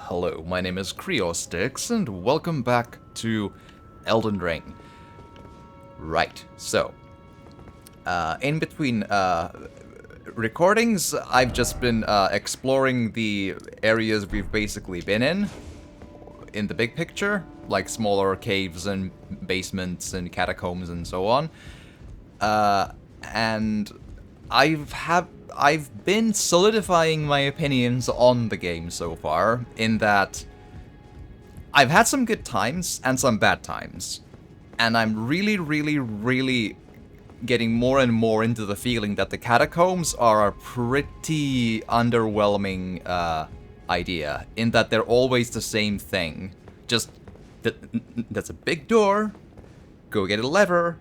Hello, my name is Creostix, and welcome back to Elden Ring. Right, so, in between recordings, I've just been exploring the areas we've basically been in the big picture, like smaller caves and basements and catacombs and so on. And I've been solidifying my opinions on the game so far, in that I've had some good times and some bad times. And I'm really getting more and more into the feeling that the catacombs are a pretty underwhelming idea, in that they're always the same thing. Just, that's a big door, go get a lever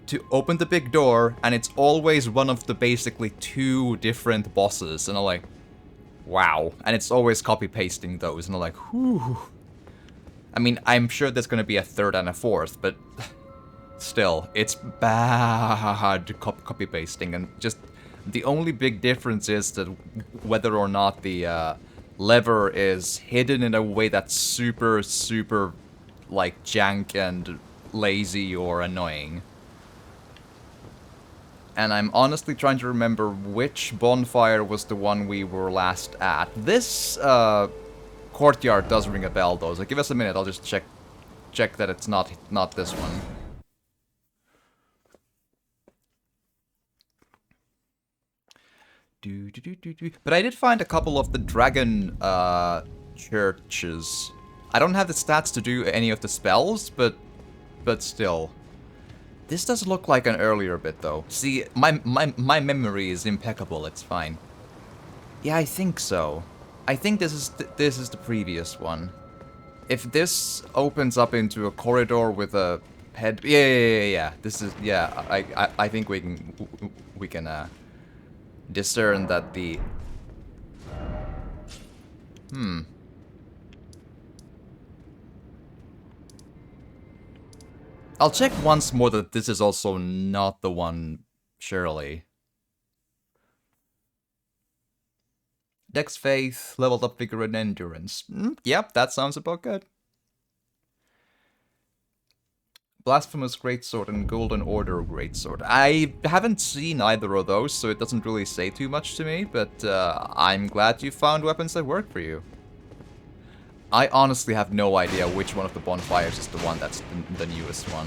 to open the big door, and it's always one of the basically two different bosses, and I'm like, wow. And it's always copy-pasting those, and I'm like, whew. I mean, I'm sure there's gonna be a third and a fourth, but still, it's bad copy-pasting, and just the only big difference is that whether or not the lever is hidden in a way that's super, like, jank and lazy or annoying. And I'm honestly trying to remember which bonfire was the one we were last at. This courtyard does ring a bell, though, so give us a minute, I'll just check that it's not this one. But I did find a couple of the dragon churches. I don't have the stats to do any of the spells, but still. This does look like an earlier bit, though. See, my memory is impeccable. It's fine. Yeah, I think so. I think this is the previous one. If this opens up into a corridor with a head, yeah. This is, yeah. I think we can discern that the. I'll check once more that this is also not the one, surely. Dex Faith, leveled up Vigor and Endurance. Yep, that sounds about good. Blasphemous Greatsword and Golden Order Greatsword. I haven't seen either of those, so it doesn't really say too much to me, but I'm glad you found weapons that work for you. I honestly have no idea which one of the bonfires is the one that's the newest one.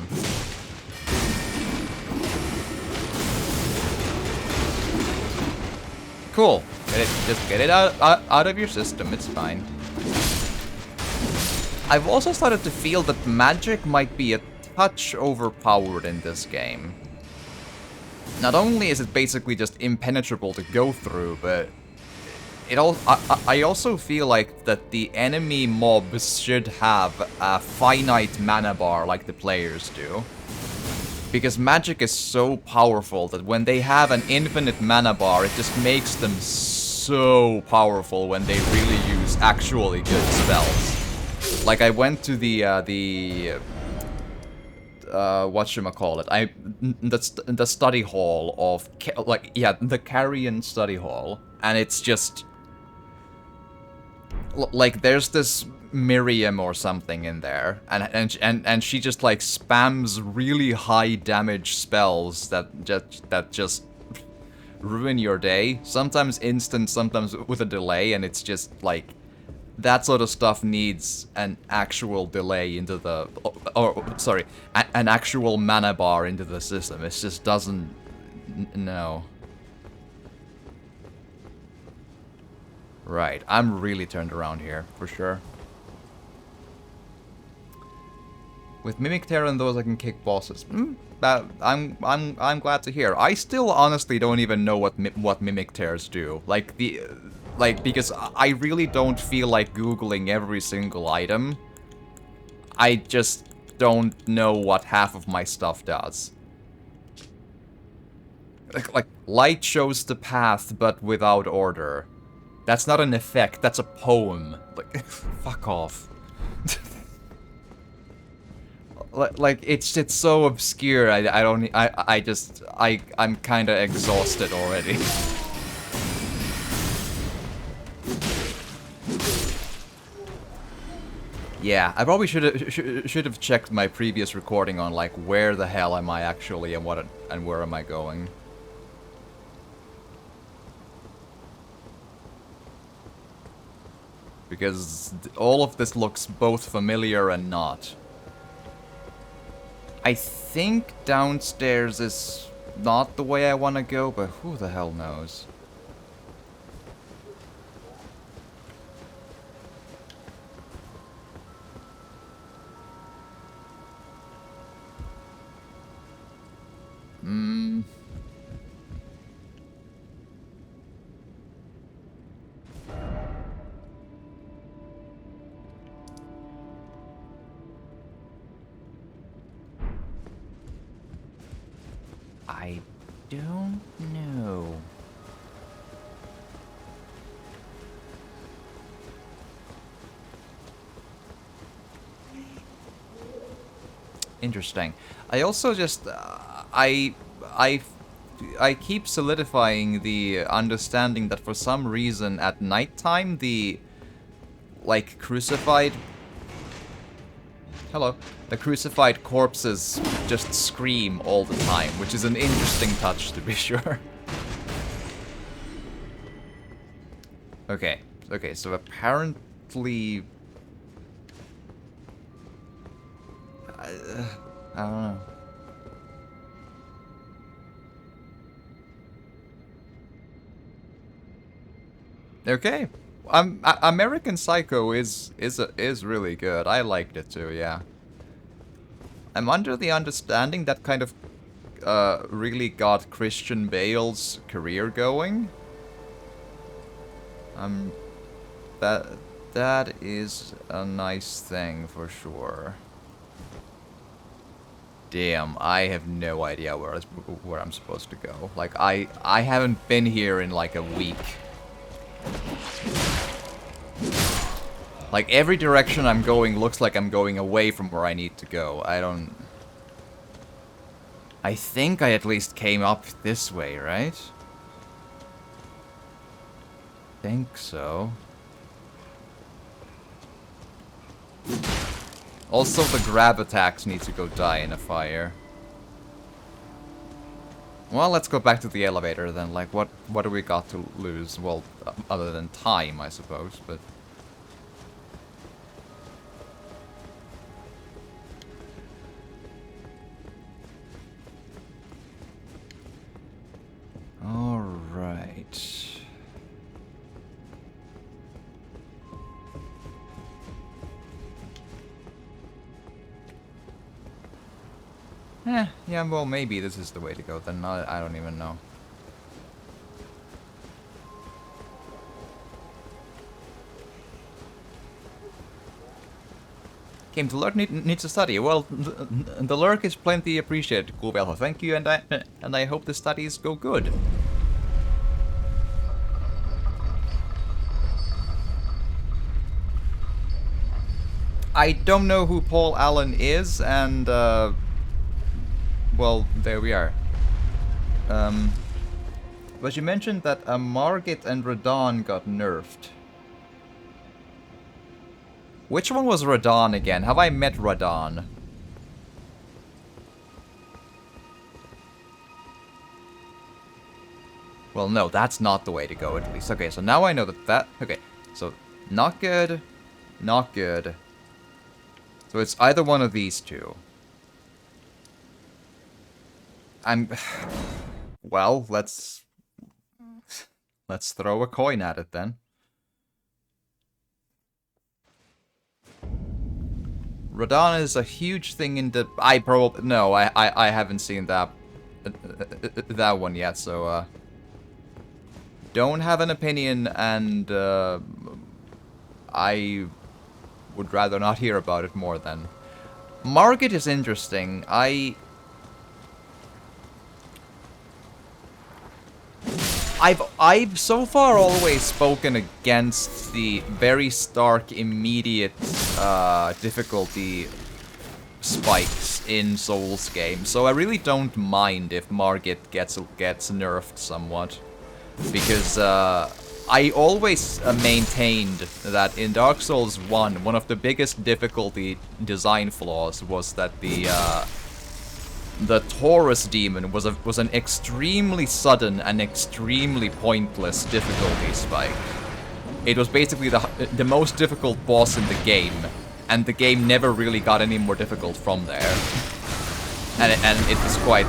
Cool. Just get it out of your system, it's fine. I've also started to feel that magic might be a touch overpowered in this game. Not only is it basically just impenetrable to go through, but I also feel like that the enemy mobs should have a finite mana bar like the players do. Because magic is so powerful that when they have an infinite mana bar, it just makes them so powerful when they really use actually good spells. Like, I went to the whatchamacallit, the study hall of, the Carrion study hall, and it's just, like, there's this Miriam or something in there, and she just, like, spams really high damage spells that just ruin your day. Sometimes instant, sometimes with a delay, and it's just, like, that sort of stuff needs an actual delay into the, sorry, an actual mana bar into the system. It just doesn't, no. Right, I'm really turned around here, for sure. With Mimic Terror and those, I can kick bosses. I'm glad to hear. I still honestly don't even know what Mimic Tears do. Because I really don't feel like Googling every single item. I just don't know what half of my stuff does. Like, light shows the path, but without order. That's not an effect, that's a poem. Like, fuck off. Like, it's so obscure, I'm kinda exhausted already. Yeah, I probably should have checked my previous recording on like where the hell am I actually and and where am I going. Because all of this looks both familiar and not. I think downstairs is not the way I want to go, but who the hell knows? Hmm. I don't know. Interesting. I also just I keep solidifying the understanding that for some reason at nighttime the like crucified the crucified corpses just scream all the time, which is an interesting touch to be sure. Okay. Okay, so apparently I don't know. Okay. American Psycho is really good. I liked it too, yeah. I'm under the understanding that kind of really got Christian Bale's career going. That is a nice thing for sure. Damn, I have no idea where I'm supposed to go. Like I haven't been here in like a week. Like every direction I'm going looks like I'm going away from where I need to go. I think I at least came up this way, right? Think so. Also, the grab attacks need to go die in a fire. Well, let's go back to the elevator then. Like, what do we got to lose? Well, other than time, I suppose, but... Alright... yeah, well, maybe this is the way to go then. I don't even know. Came to lurk, needs to study. Well, the lurk is plenty appreciated, Kuvelho. Thank you, and I hope the studies go good. I don't know who Paul Allen is, and well, there we are. But you mentioned that Margit and Radon got nerfed. Which one was Radon again? Have I met Radon? Well, no, that's not the way to go, at least. Okay, so now I know that... Okay, so not good, not good. So it's either one of these two. Well, let's throw a coin at it then. Radon is a huge thing in the... I haven't seen that that one yet, so don't have an opinion, and I would rather not hear about it more than. Margit is interesting. I've so far always spoken against the very stark, immediate difficulty spikes in Souls games, so I really don't mind if Margit gets nerfed somewhat, because I always maintained that in Dark Souls 1, one of the biggest difficulty design flaws was that the Taurus demon was an extremely sudden and extremely pointless difficulty spike. It was basically the most difficult boss in the game, and the game never really got any more difficult from there. And it was quite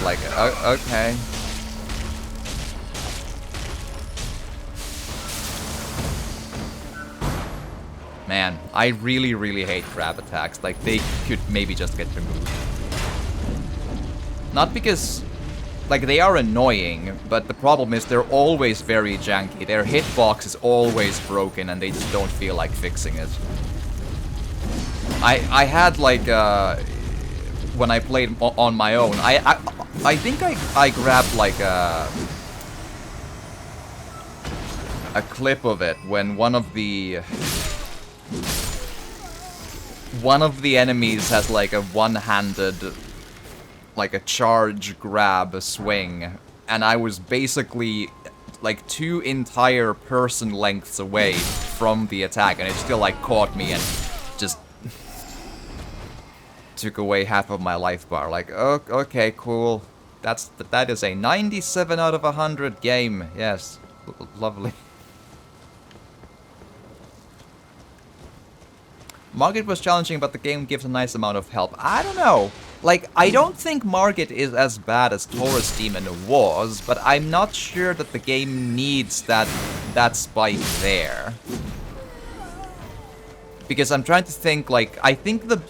like, okay. Man, I really hate grab attacks. Like, they could maybe just get removed. Not because, like, they are annoying, but the problem is they're always very janky. Their hitbox is always broken, and they just don't feel like fixing it. I had, like, when I played on my own, I think I grabbed, like, a clip of it when one of the enemies has, like, a one-handed, like, a charge grab, a swing, and I was basically, like, 2 entire person lengths away from the attack, and it still, like, caught me and just took away half of my life bar. Like, oh, okay, cool. That is a 97 out of 100 game. Yes, lovely. Margit was challenging, but the game gives a nice amount of help. I don't know. Like, I don't think Margit is as bad as Taurus Demon was, but I'm not sure that the game needs that spike there. Because I'm trying to think, like, I think the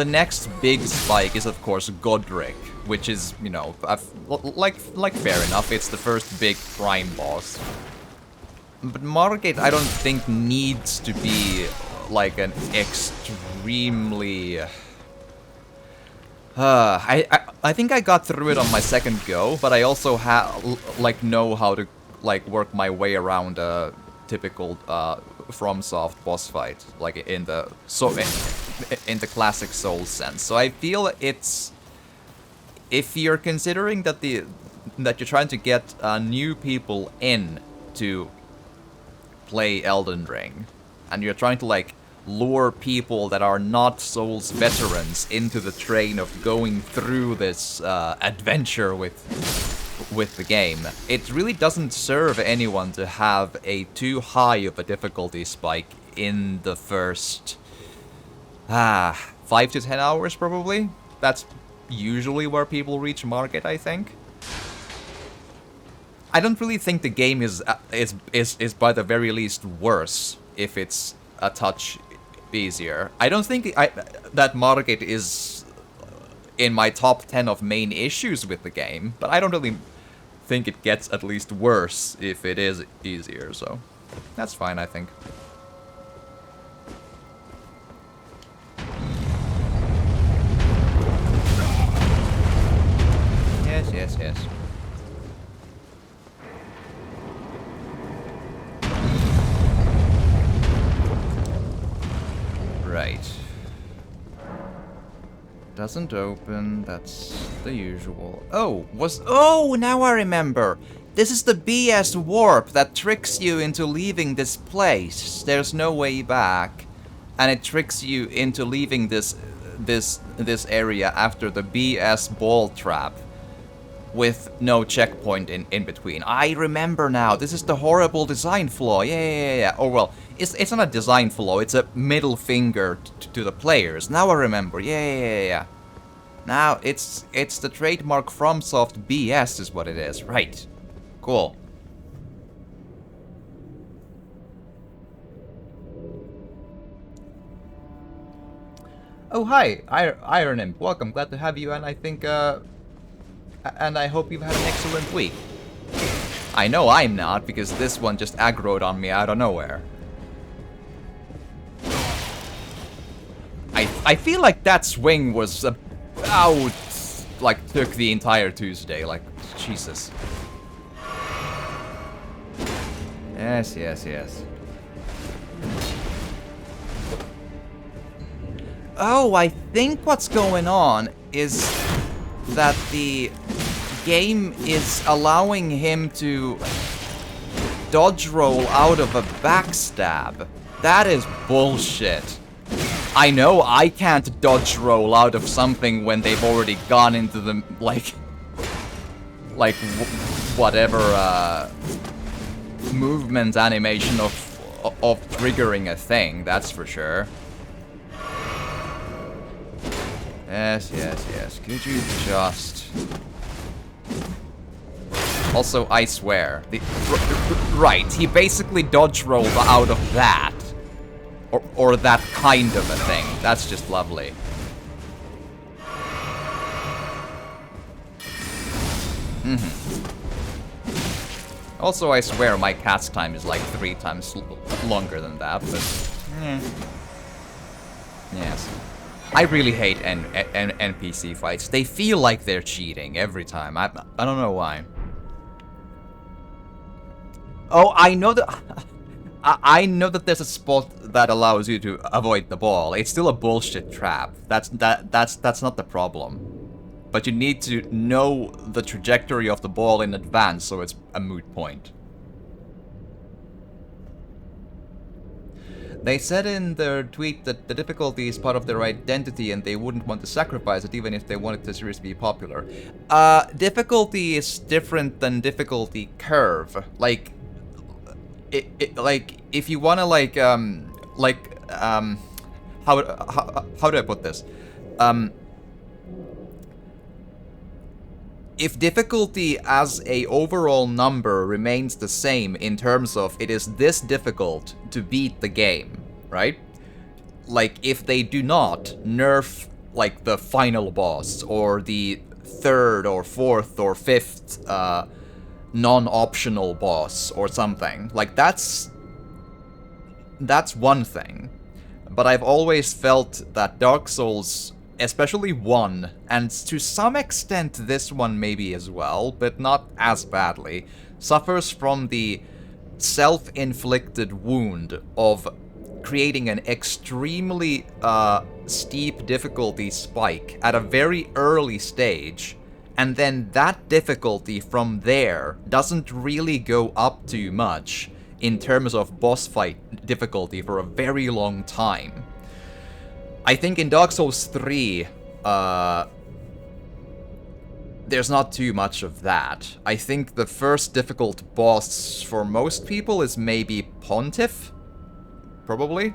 next big spike is, of course, Godric, which is, you know, like fair enough. It's the first big prime boss. But Margit, I don't think needs to be like an extremely. I think I got through it on my second go, but I also know how to like work my way around a typical FromSoft boss fight, like in the classic Souls sense. So I feel it's, if you're considering that you're trying to get new people in to play Elden Ring, and you're trying to like lure people that are not Souls veterans into the train of going through this adventure with the game, it really doesn't serve anyone to have a too high of a difficulty spike in the first 5 to 10 hours probably. That's usually where people reach Margit, I think. I don't really think the game is by the very least worse if it's a touch easier. I don't think that Margit is in my top 10 of main issues with the game, but I don't really think it gets at least worse if it is easier, so that's fine, I think. Yes. Right. Doesn't open, that's the usual. Oh, now I remember! This is the BS warp that tricks you into leaving this place. There's no way back. And it tricks you into leaving this area after the BS ball trap, with no checkpoint in between. I remember now. This is the horrible design flaw. Yeah. Oh well, it's not a design flaw. It's a middle finger to the players. Now I remember. Yeah. Now it's the trademark FromSoft BS is what it is. Right. Cool. Oh hi, Iron Imp. Welcome. Glad to have you. And I think and I hope you've had an excellent week. I know I'm not, because this one just aggroed on me out of nowhere. I feel like that swing was about, like, took the entire Tuesday, like, Jesus. Yes. Oh, I think what's going on is that the game is allowing him to dodge roll out of a backstab. That is bullshit. I know I can't dodge roll out of something when they've already gone into the, whatever, movement animation of triggering a thing, that's for sure. Yes, yes, yes. Could you just... Also, I swear. Right, he basically dodge rolled out of that. Or that kind of a thing. That's just lovely. Also, I swear my cast time is like 3 times longer than that, but... Yes. I really hate NPC fights. They feel like they're cheating every time. I don't know why. Oh, I know that... I know that there's a spot that allows you to avoid the ball. It's still a bullshit trap. That's not the problem. But you need to know the trajectory of the ball in advance, so it's a moot point. They said in their tweet that the difficulty is part of their identity and they wouldn't want to sacrifice it even if they wanted the series to be popular. Difficulty is different than difficulty curve. Like, like, if you wanna, how do I put this? If difficulty as a overall number remains the same in terms of it is this difficult to beat the game, right? Like, if they do not nerf, like, the final boss, or the 3rd or 4th or 5th, non-optional boss or something. Like, that's one thing. But I've always felt that Dark Souls, especially 1, and to some extent this one maybe as well, but not as badly, suffers from the self-inflicted wound of creating an extremely steep difficulty spike at a very early stage. And then that difficulty from there doesn't really go up too much in terms of boss fight difficulty for a very long time. I think in Dark Souls 3, there's not too much of that. I think the first difficult boss for most people is maybe Pontiff? Probably?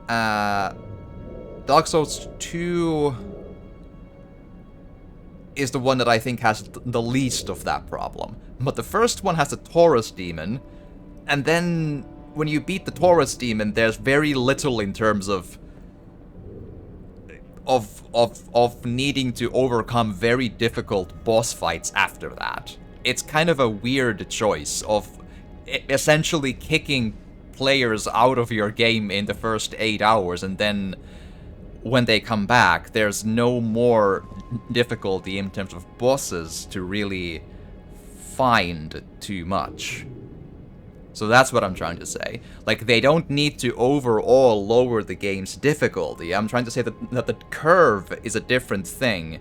Dark Souls 2... is the one that I think has the least of that problem. But the first one has a Taurus demon, and then when you beat the Taurus demon, there's very little in terms of needing to overcome very difficult boss fights after that. It's kind of a weird choice of essentially kicking players out of your game in the first 8 hours, and then when they come back, there's no more difficulty in terms of bosses to really find too much. So that's what I'm trying to say. Like, they don't need to overall lower the game's difficulty. I'm trying to say that the curve is a different thing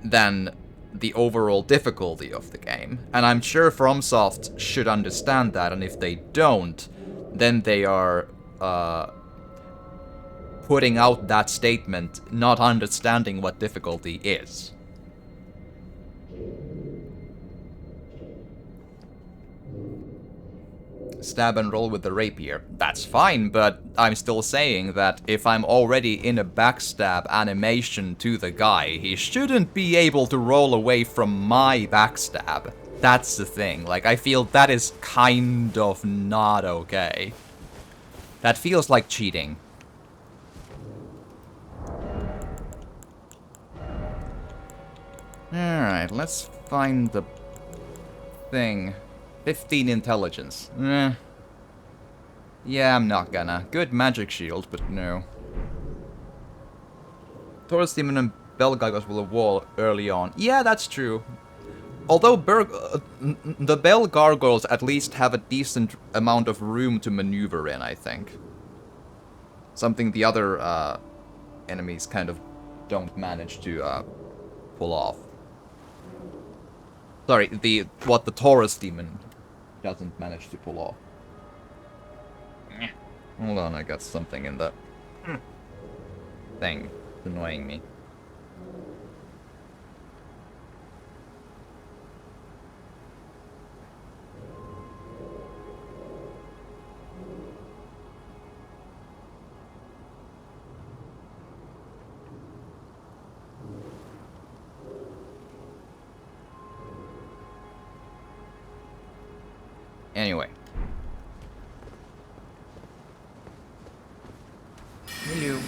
than the overall difficulty of the game. And I'm sure FromSoft should understand that, and if they don't, then they are putting out that statement, not understanding what difficulty is. Stab and roll with the rapier. That's fine, but I'm still saying that if I'm already in a backstab animation to the guy, he shouldn't be able to roll away from my backstab. That's the thing. Like, I feel that is kind of not okay. That feels like cheating. Alright, let's find the thing. 15 intelligence. Yeah, I'm not gonna. Good magic shield, but no. Taurus Demon and Bell Gargoyles will wall early on. Yeah, that's true. Although the Bell Gargoyles at least have a decent amount of room to maneuver in, I think. Something the other enemies kind of don't manage to pull off. Sorry, the Taurus Demon doesn't manage to pull off. Hold on, I got something in the thing. It's annoying me. Anyway. Hello.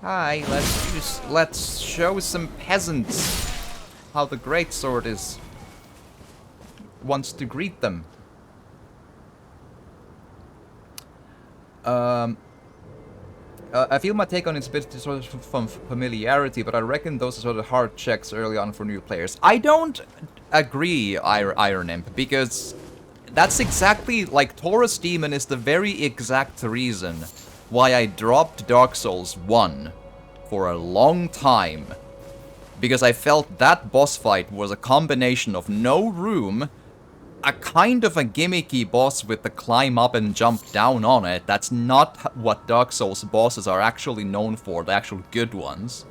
Hi, let's show some peasants how the greatsword wants to greet them. I feel my take on it's a bit sort of from familiarity, but I reckon those are sort of hard checks early on for new players. I don't agree, Iron Imp, because that's exactly, like, Taurus Demon is the very exact reason why I dropped Dark Souls 1 for a long time. Because I felt that boss fight was a combination of no room, a kind of a gimmicky boss with the climb up and jump down on it. That's not what Dark Souls bosses are actually known for, the actual good ones.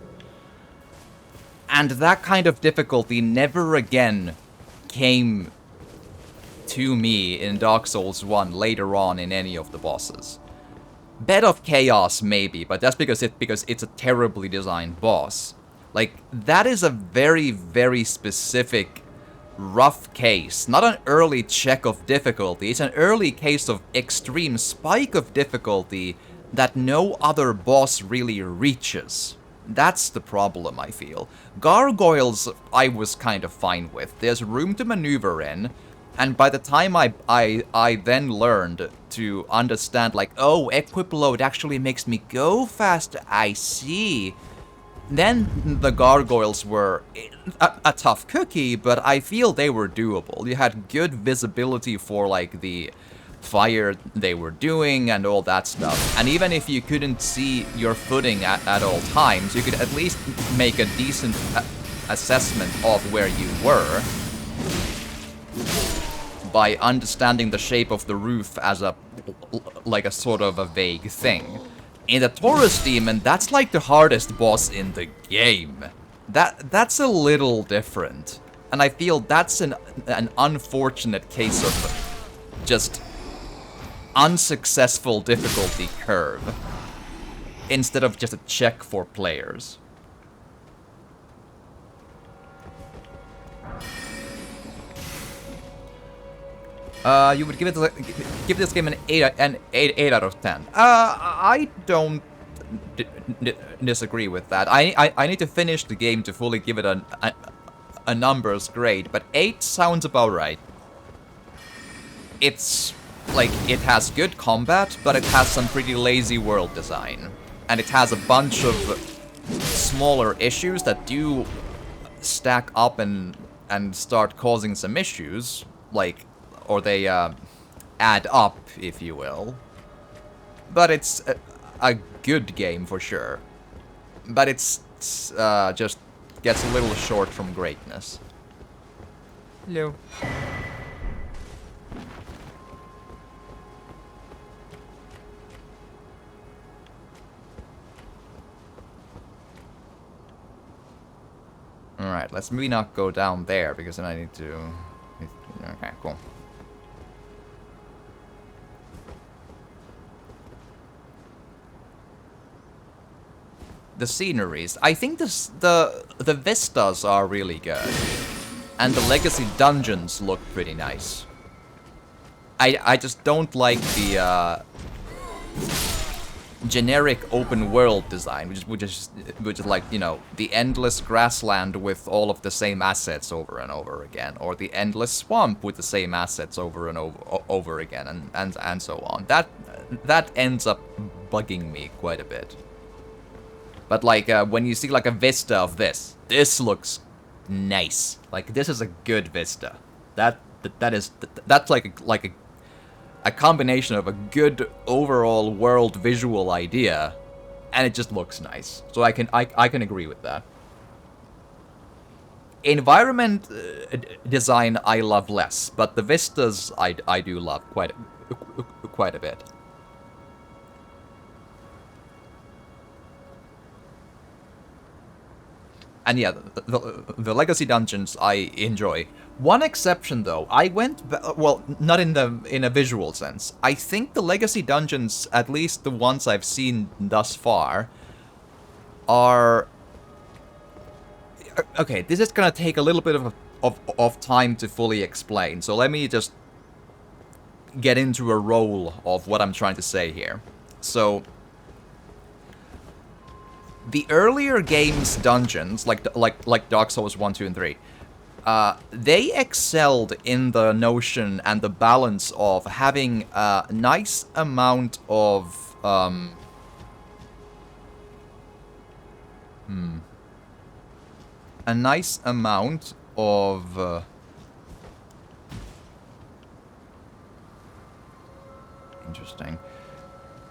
And that kind of difficulty never again came to me in Dark Souls 1 later on in any of the bosses. Bed of Chaos maybe, but that's because it's a terribly designed boss. Like, that is a very, very specific rough case. Not an early check of difficulty, it's an early case of extreme spike of difficulty that no other boss really reaches. That's the problem, I feel. Gargoyles, I was kind of fine with. There's room to maneuver in, and by the time I then learned to understand, like, oh, equip load actually makes me go faster, I see. Then the gargoyles were a tough cookie, but I feel they were doable. You had good visibility for, like, the fire they were doing and all that stuff. And even if you couldn't see your footing at all times, you could at least make a decent assessment of where you were by understanding the shape of the roof as a sort of a vague thing. In the Taurus Demon, that's like the hardest boss in the game. That's a little different. And I feel that's an unfortunate case of just unsuccessful difficulty curve instead of just a check for players. You would give this game an 8 out of 10. I don't disagree with that. I need to finish the game to fully give it a numbers grade, but 8 sounds about right. It's like, it has good combat, but it has some pretty lazy world design, and it has a bunch of smaller issues that do stack up and start causing some issues, like, or they add up, if you will. But it's a good game for sure. But it's just gets a little short from greatness. Hello. Alright, let's maybe not go down there, because then I need to... Okay, cool. The sceneries. I think the vistas are really good. And the legacy dungeons look pretty nice. I just don't like the generic open world design, which is like, you know, the endless grassland with all of the same assets over and over again, or the endless swamp with the same assets over and over again, and so on. That ends up bugging me quite a bit. But like when you see like a vista of this looks nice. Like, this is a good vista. That's like a combination of a good overall world visual idea, and it just looks nice. So I can agree with that. Environment design I love less, but the vistas I do love quite a bit. And yeah, the legacy dungeons I enjoy. One exception though, I went well, not in a visual sense. I think the legacy dungeons, at least the ones I've seen thus far, are okay. This is gonna take a little bit of time to fully explain. So let me just get into a role of what I'm trying to say here. So the earlier games dungeons, like Dark Souls 1, 2, and 3, they excelled in the notion and the balance of having a nice amount of a nice amount of interesting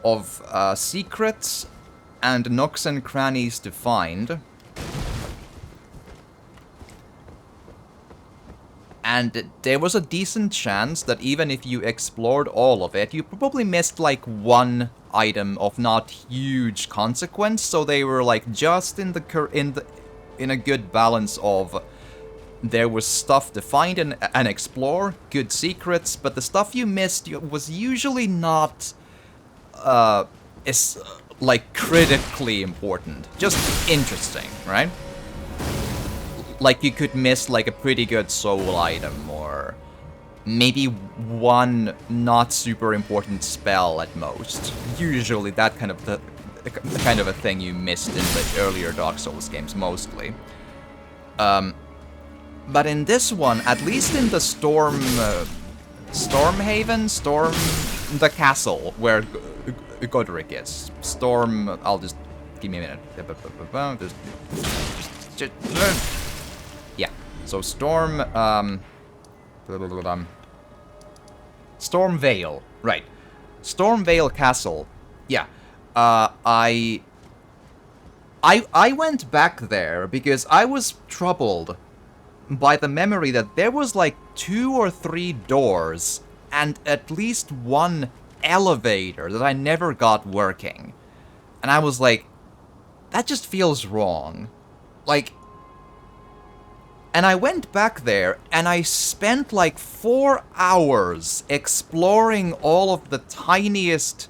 of secrets and nooks and crannies to find. And there was a decent chance that even if you explored all of it, you probably missed like one item of not huge consequence. So they were like just in a good balance of there was stuff to find and explore, good secrets, but the stuff you missed was usually not is like critically important, just interesting, right? Like you could miss like a pretty good soul item, or maybe one not super important spell at most. Usually that kind of the kind of a thing you missed in the earlier Dark Souls games mostly. But in this one, at least in the the castle where Godric is. I'll just give me a minute. Yeah. So Stormvale, right? Stormvale Castle. Yeah. I went back there because I was troubled by the memory that there was like 2 or 3 doors and at least one elevator that I never got working. And I was like, that just feels wrong. Like, and I went back there and I spent like 4 hours exploring all of the tiniest,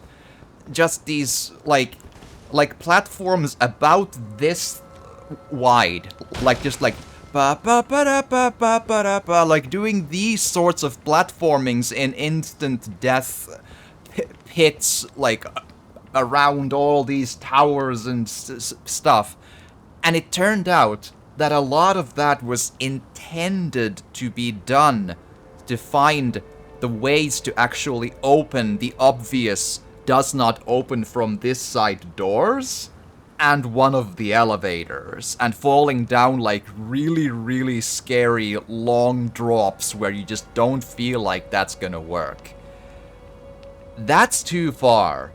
just these like platforms about this wide, like just like like doing these sorts of platformings in instant death pits, like around all these towers and stuff. And it turned out that a lot of that was intended to be done to find the ways to actually open the obvious does not open from this side doors and one of the elevators, and falling down like really, really scary long drops where you just don't feel like that's gonna work. That's too far.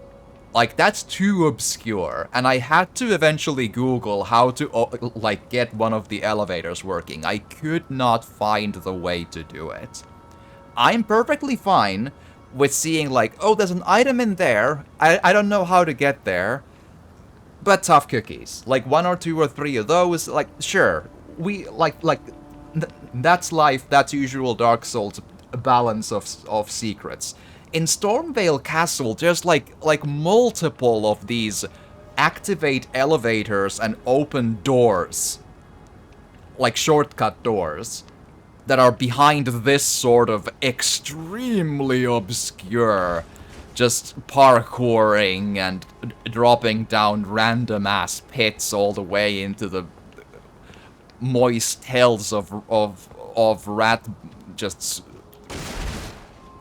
Like, that's too obscure, and I had to eventually Google how to, like, get one of the elevators working. I could not find the way to do it. I'm perfectly fine with seeing, like, oh, there's an item in there, I don't know how to get there, but tough cookies. Like, 1 or 2 or 3 of those, like, sure, that's life, that's usual Dark Souls balance of secrets. In Stormvale Castle, there's like multiple of these activate elevators and open doors, like shortcut doors, that are behind this sort of extremely obscure, just parkouring and dropping down random ass pits all the way into the moist hells of rat just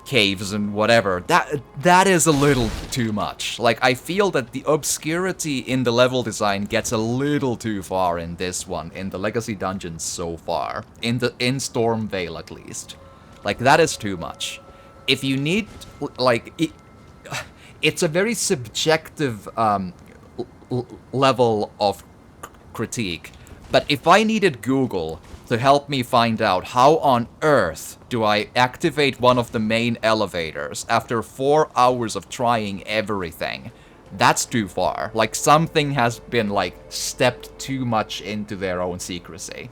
caves and whatever. That is a little too much. Like, I feel that the obscurity in the level design gets a little too far in this one, in the Legacy Dungeons so far. In Stormvale, at least. Like, that is too much. if you need, like, it's a very subjective level of critique. But if I needed Google to help me find out how on earth do I activate one of the main elevators after 4 hours of trying everything, that's too far. Like, something has been, like, stepped too much into their own secrecy.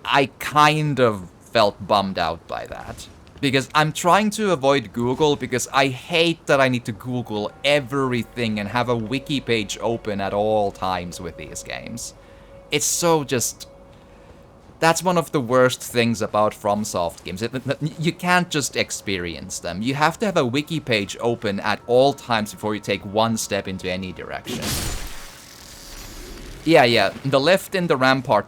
I kind of felt bummed out by that. Because I'm trying to avoid Google because I hate that I need to Google everything and have a wiki page open at all times with these games. It's so just... That's one of the worst things about FromSoft games. You can't just experience them. You have to have a wiki page open at all times before you take one step into any direction. Yeah, the lift in the Rampart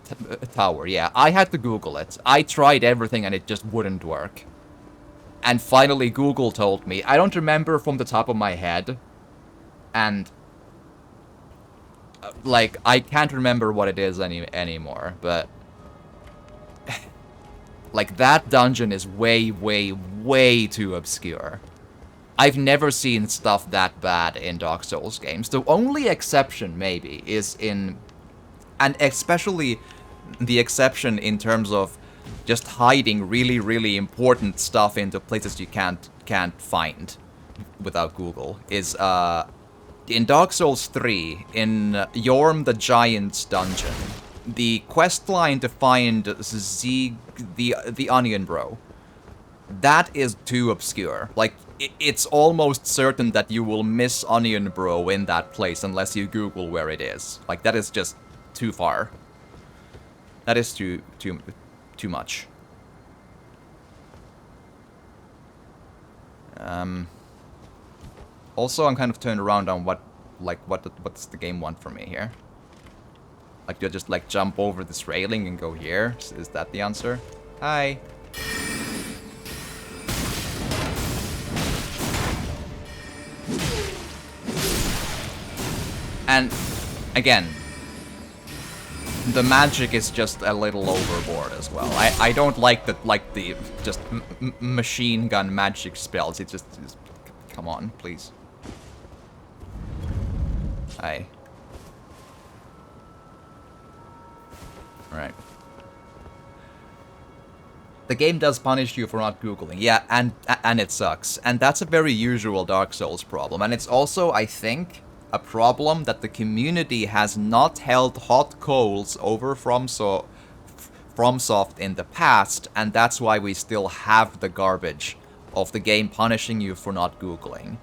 Tower, yeah, I had to Google it. I tried everything and it just wouldn't work. And finally Google told me. I don't remember from the top of my head. And... like, I can't remember what it is anymore, but... like, that dungeon is way, way, way too obscure. I've never seen stuff that bad in Dark Souls games. The only exception, maybe, is in... and especially the exception in terms of just hiding really, really important stuff into places you can't find without Google, is, in Dark Souls 3, in Yorm the Giant's dungeon, the quest line to find the Onion Bro, that is too obscure. Like, it's almost certain that you will miss Onion Bro in that place unless you Google where it is. Like, that is just too far. That is too much. Also, I'm kind of turned around on what's the game want from me here? Like, do I just, like, jump over this railing and go here? Is that the answer? Hi. And, again, the magic is just a little overboard as well. I don't like the just machine gun magic spells. It's just come on, please. Hi. Right. The game does punish you for not Googling. Yeah, and it sucks. And that's a very usual Dark Souls problem. And it's also, I think, a problem that the community has not held hot coals over FromSoft in the past, and that's why we still have the garbage of the game punishing you for not Googling.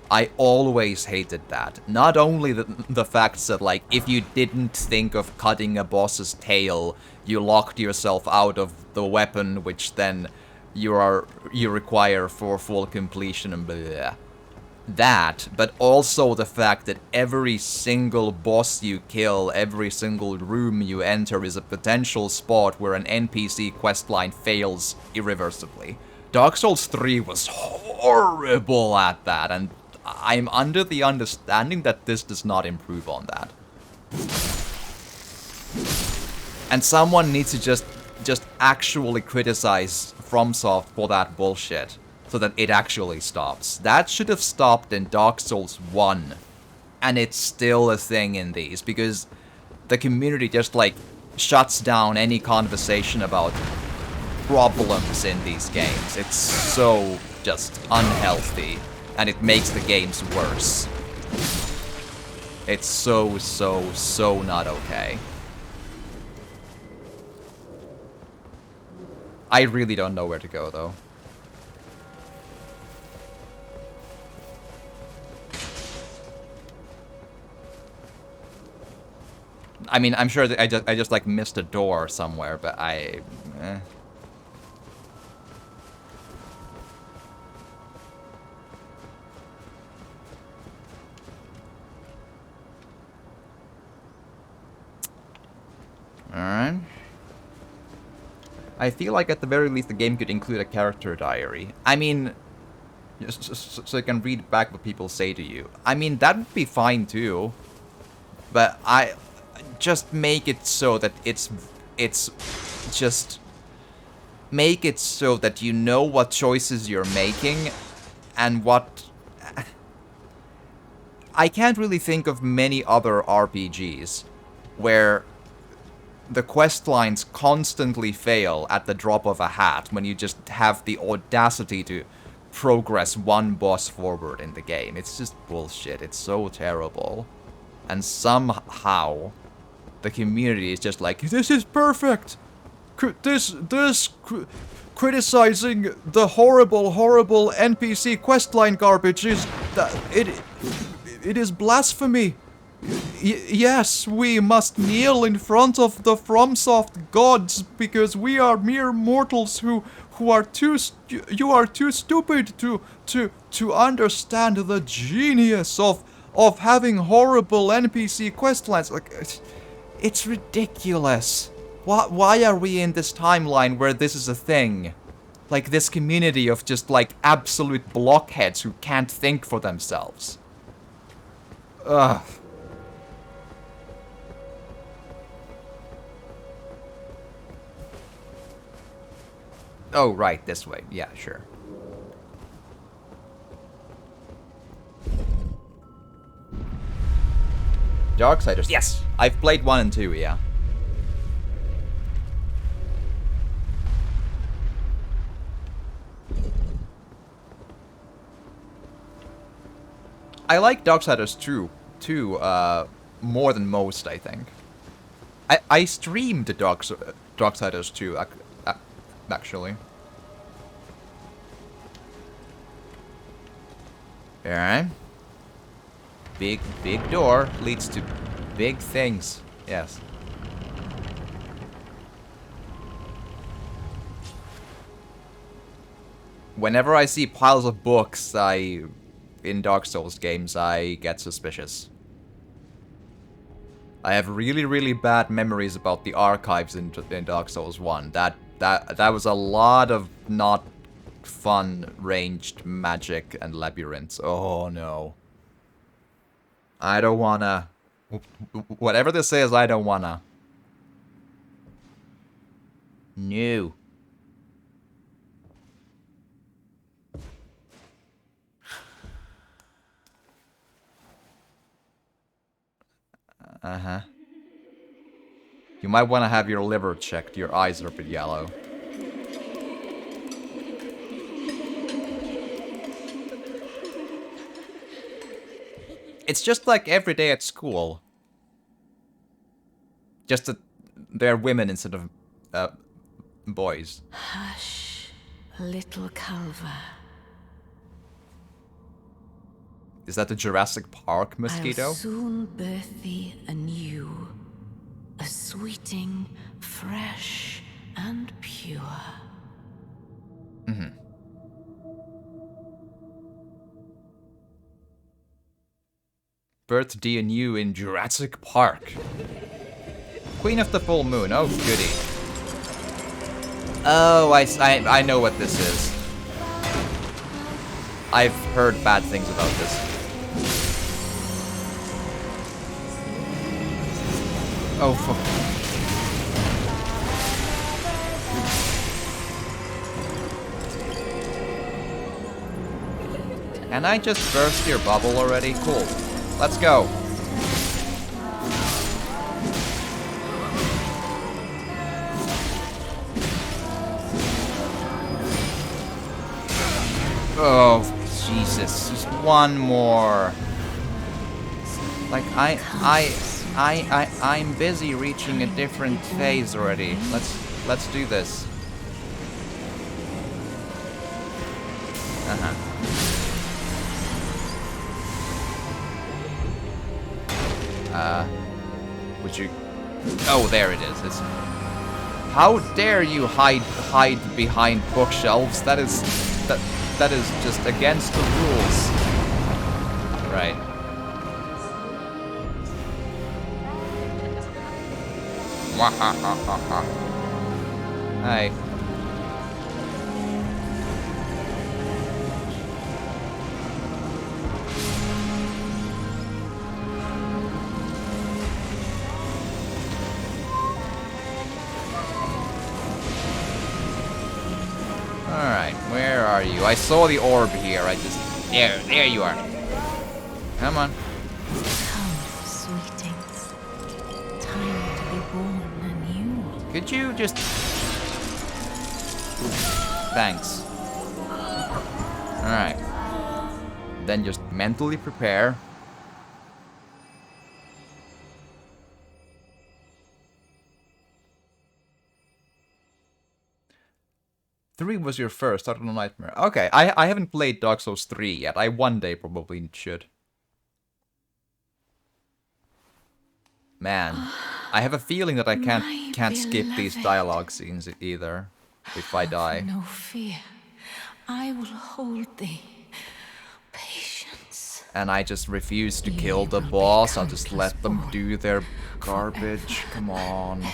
I always hated that. Not only the fact that, like, if you didn't think of cutting a boss's tail, you locked yourself out of the weapon, which then you require for full completion and blah. That, but also the fact that every single boss you kill, every single room you enter is a potential spot where an NPC questline fails irreversibly. Dark Souls 3 was horrible at that, and I'm under the understanding that this does not improve on that. And someone needs to just actually criticize FromSoft for that bullshit, so that it actually stops. That should have stopped in Dark Souls 1, and it's still a thing in these, because the community just, like, shuts down any conversation about problems in these games. It's so just unhealthy, and it makes the games worse. It's so not okay. I really don't know where to go, though. I mean, I'm sure that I just like missed a door somewhere, but I... Alright. I feel like at the very least the game could include a character diary. I mean, so you can read back what people say to you. I mean, that would be fine too. But just make it so that it's just make it so that you know what choices you're making and what... I can't really think of many other RPGs where the quest lines constantly fail at the drop of a hat when you just have the audacity to progress one boss forward in the game. It's just bullshit. It's so terrible. And somehow the community is just like, this is perfect! Criticizing the horrible NPC questline garbage is... It is blasphemy. Yes, we must kneel in front of the FromSoft gods because we are mere mortals who are too you are too stupid to understand the genius of having horrible NPC questlines. Like, it's ridiculous. Why are we in this timeline where this is a thing? Like this community of just like absolute blockheads who can't think for themselves. Ugh. Oh, right, this way. Yeah, sure. Darksiders. Yes! I've played 1 and 2, yeah. I like Darksiders 2 more than most, I think. I streamed Darksiders 2, actually. Alright. Big door leads to big things. Yes. Whenever I see piles of books, in Dark Souls games, I get suspicious. I have really bad memories about the archives in Dark Souls 1. That was a lot of not fun ranged magic and labyrinths. Oh no. I don't wanna. Whatever this is, I don't wanna. No. Uh-huh. You might want to have your liver checked. Your eyes are a bit yellow. It's just like every day at school. Just that they're women instead of boys. Hush, little Culver. Is that the Jurassic Park mosquito? I'll soon birth thee anew, a sweeting, fresh and pure. Mm-hmm. Birth thee anew in Jurassic Park. Queen of the Full Moon. Oh, goody. Oh, I know what this is. I've heard bad things about this. Oh, fuck. Can I just burst your bubble already? Cool. Let's go. Oh, Jesus. Just one more. Like, I'm busy reaching a different phase already. Let's do this. Uh-huh. Would you... Oh, there it is. How dare you hide behind bookshelves? That is just against the rules. Right. Hi. Alright, where are you? I saw the orb here, I just... There you are. Come on. Come, sweetings. Time to be born anew. Could you just... Thanks. Alright. Then just mentally prepare. Three was your first, Total Nightmare. Okay, I haven't played Dark Souls 3 yet. I one day probably should. Man, I have a feeling that I can't skip these dialogue scenes either if I die. No fear. I will hold thee. Patience. And I just refuse to kill the boss. I'll just let them do their garbage. Come on.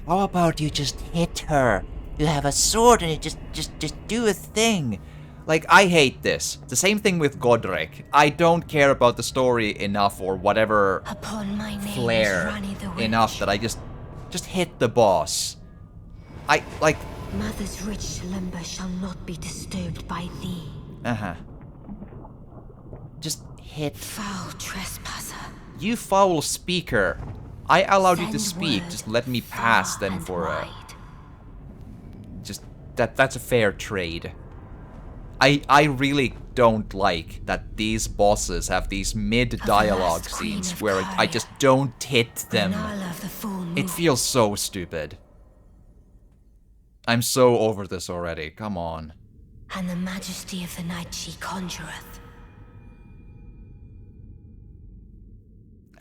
How about you just hit her? You have a sword and you just do a thing. Like, I hate this. The same thing with Godric. I don't care about the story enough or whatever Upon my name flair is Ranni the Witch. enough that I just hit the boss. I, like... Mother's rich slumber shall not be disturbed by thee. Uh-huh. Just hit. Foul trespasser. You foul speaker. I allowed you to Send speak. word Just let me pass far then and for a... wide. Just... That's a fair trade. I really don't like that these bosses have these mid-dialogue last queen scenes of where I Caria. just don't hit them. Nala of the full moon. It feels so stupid. I'm so over this already. Come on. And the majesty of the night she conjureth.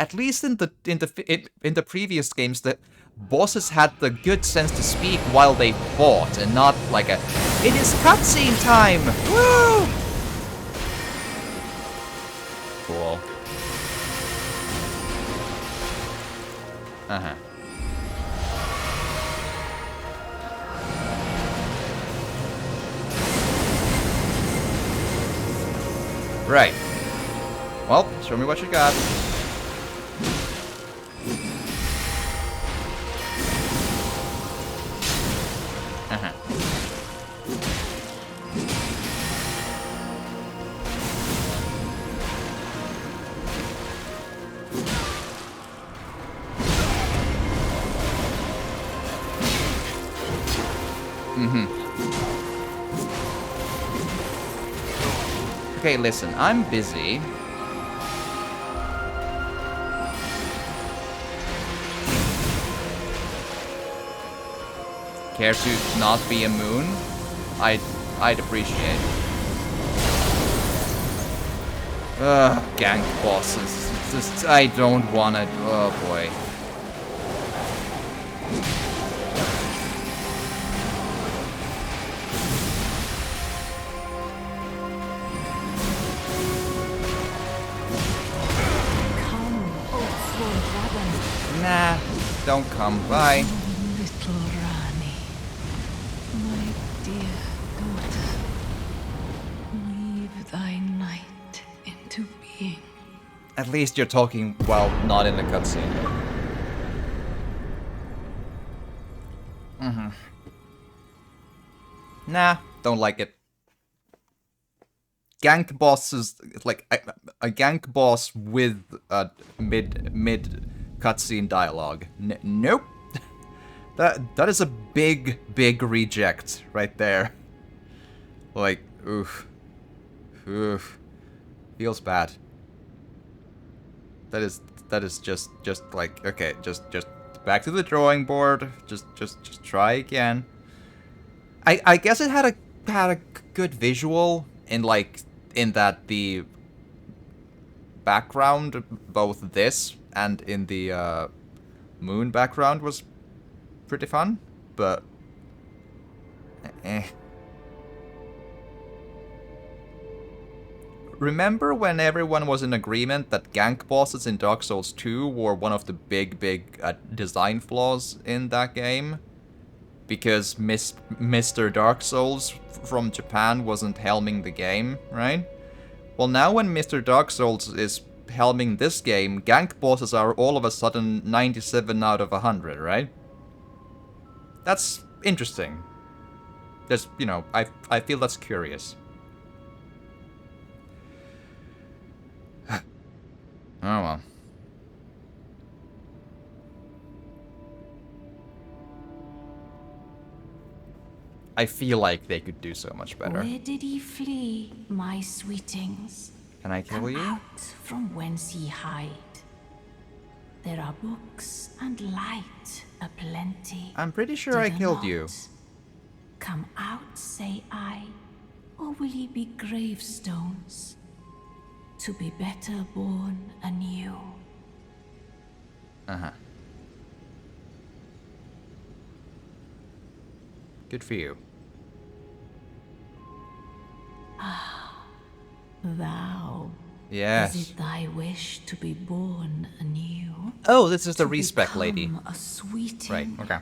At least in the previous games, the bosses had the good sense to speak while they fought, and not like a "It is cutscene time!" Woo! Cool. Uh-huh. Right. Well, show me what you got. Uh-huh. Okay, listen, I'm busy. Care to not be a moon? I'd appreciate. Ugh, gank bosses. Just, I don't wanna. Oh boy. Come, O sworn dragon. Nah, don't come. Bye. Little Ranni. My dear daughter. Weave thy night into being. At least you're talking while not in the cutscene. Nah, don't like it. Gank boss is like a gank boss with a mid cutscene dialogue. Nope. That is a big reject right there. Like, oof, feels bad. That is just like, okay, just back to the drawing board. Just try again. I guess it had a good visual in that the background, both this and in the moon background, was pretty fun, but Remember when everyone was in agreement that gank bosses in Dark Souls 2 were one of the big design flaws in that game? Because Mr. Dark Souls from Japan wasn't helming the game, right? Well, now when Mr. Dark Souls is helming this game, gank bosses are all of a sudden 97 out of 100, right? That's interesting. Just, you know, I feel that's curious. Oh well. I feel like they could do so much better. Where did he flee, my sweetings? Can I kill Come you? out from whence ye hide. There are books and light aplenty. I'm pretty sure Do I the killed you. not. Come out, say I, or will ye be gravestones? To be better born anew. Uh-huh. Good for you. Thou. Yes. Is it thy wish to be born anew? Oh, this is the To respec lady. become a sweeting, Right, okay.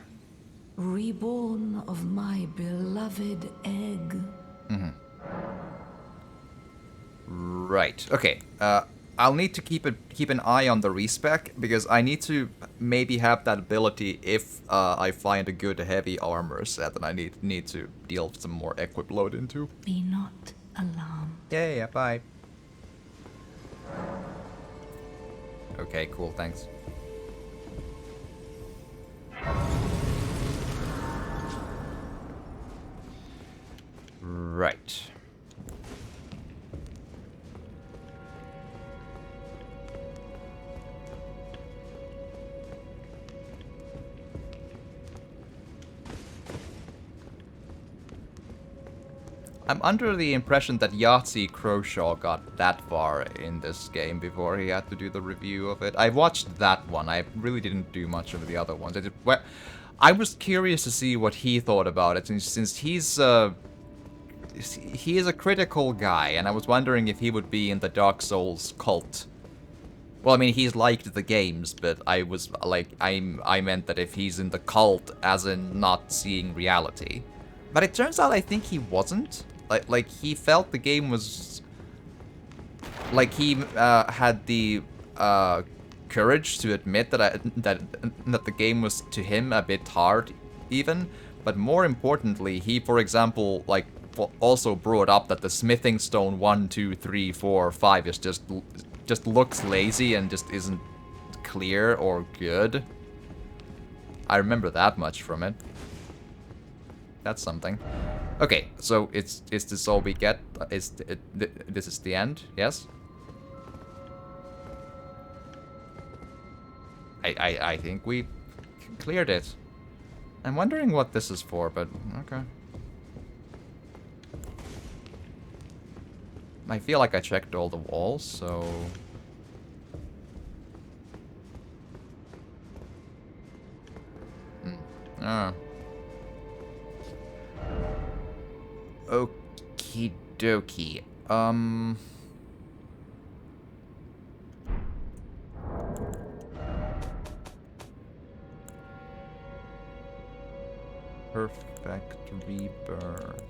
reborn of my beloved egg. Right. Okay. I'll need to keep an eye on the respec because I need to maybe have that ability if I find a good heavy armor set that I need to deal some more equip load into. Be not alarmed. Yeah. Bye. Okay. Cool. Thanks. Right. I'm under the impression that Yahtzee Croshaw got that far in this game before he had to do the review of it. I watched that one. I really didn't do much of the other ones. I was curious to see what he thought about it, since he is a critical guy, and I was wondering if he would be in the Dark Souls cult. Well, I mean, he's liked the games, but I was like, I meant that if he's in the cult, as in not seeing reality. But it turns out I think he wasn't. Like he felt the game was... Like, he had the courage to admit that that the game was, to him, a bit hard, even. But more importantly, he, for example, like, also brought up that the smithing stone 1, 2, 3, 4, 5 is just looks lazy and just isn't clear or good. I remember that much from it. That's something. Okay, so is this all we get? This is the end? Yes. I think we cleared it. I'm wondering what this is for, but okay. I feel like I checked all the walls, so... Ah. Okie dokie. Perfect rebirth.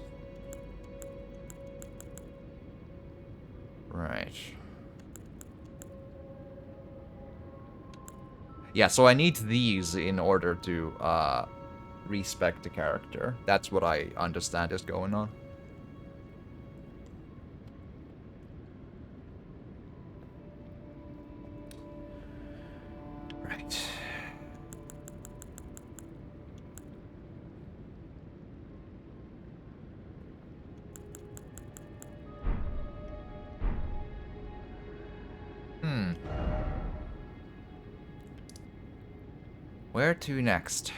Right. Yeah, so I need these in order to respec the character. That's what I understand is going on. Right. Where to next?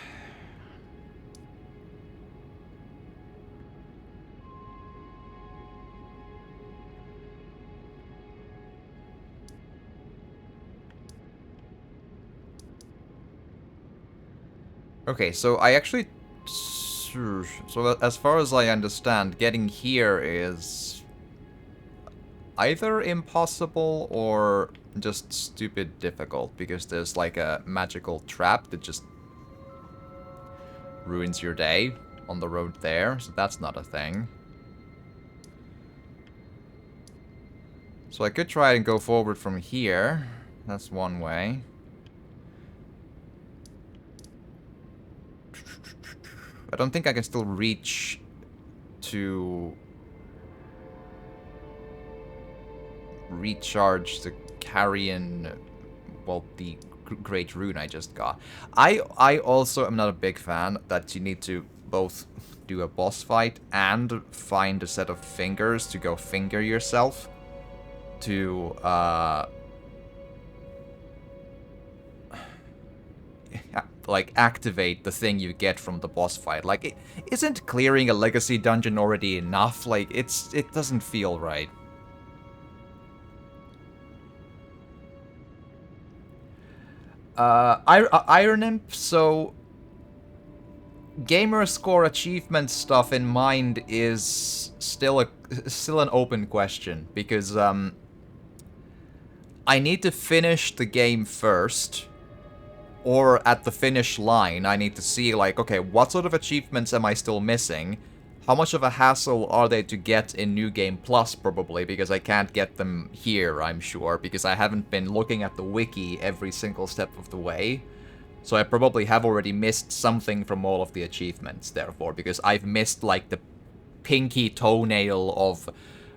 Okay, so I actually... So as far as I understand, getting here is either impossible or just stupid difficult, because there's like a magical trap that just ruins your day on the road there, so that's not a thing. So I could try and go forward from here. That's one way. I don't think I can still reach to recharge the carrion, well, the great rune I just got. I also am not a big fan that you need to both do a boss fight and find a set of fingers to go finger yourself to like activate the thing you get from the boss fight. Like, isn't clearing a legacy dungeon already enough? Like, it doesn't feel right. Iron Imp, so gamer score achievement stuff in mind is still an open question, because I need to finish the game first, or at the finish line I need to see, like, okay, what sort of achievements am I still missing? How much of a hassle are they to get in New Game Plus, probably, because I can't get them here, I'm sure, because I haven't been looking at the wiki every single step of the way. So I probably have already missed something from all of the achievements, therefore, because I've missed, like, the pinky toenail of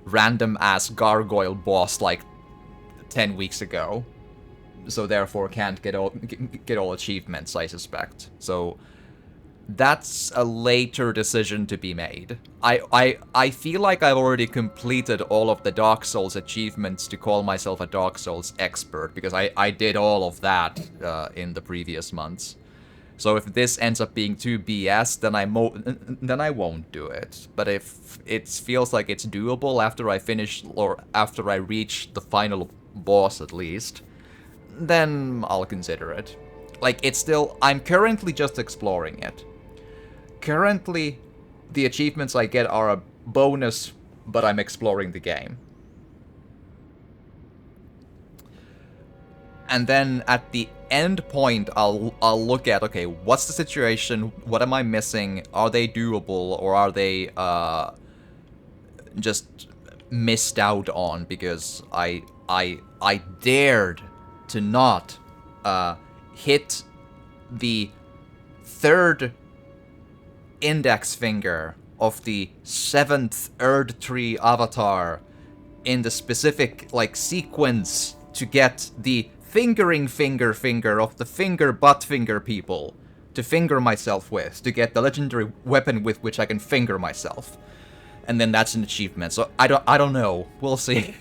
random-ass gargoyle boss, like, 10 weeks ago. So therefore can't get all achievements, I suspect. So that's a later decision to be made. I feel like I've already completed all of the Dark Souls achievements to call myself a Dark Souls expert, because I did all of that in the previous months. So if this ends up being too BS, then I won't do it. But if it feels like it's doable after I finish, or after I reach the final boss at least, then I'll consider it. Like, it's still... I'm currently just exploring it. Currently, the achievements I get are a bonus, but I'm exploring the game. And then at the end point, I'll look at, okay, what's the situation? What am I missing? Are they doable, or are they just missed out on because I dared to not hit the third index finger of the 7th Erd Tree avatar in the specific, like, sequence to get the fingering finger of the finger butt finger people to finger myself with, to get the legendary weapon with which I can finger myself. And then that's an achievement. So I don't know. We'll see.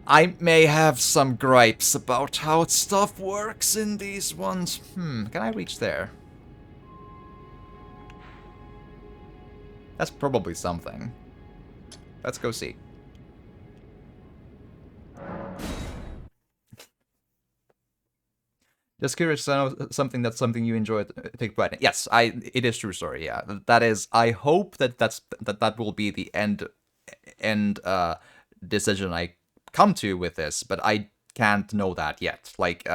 I may have some gripes about how stuff works in these ones. Can I reach there? That's probably something. Let's go see. Just curious to know something you enjoy take pride in. Yes, it is true story. Yeah, that is. I hope that will be the end decision I come to with this, but I can't know that yet. Like,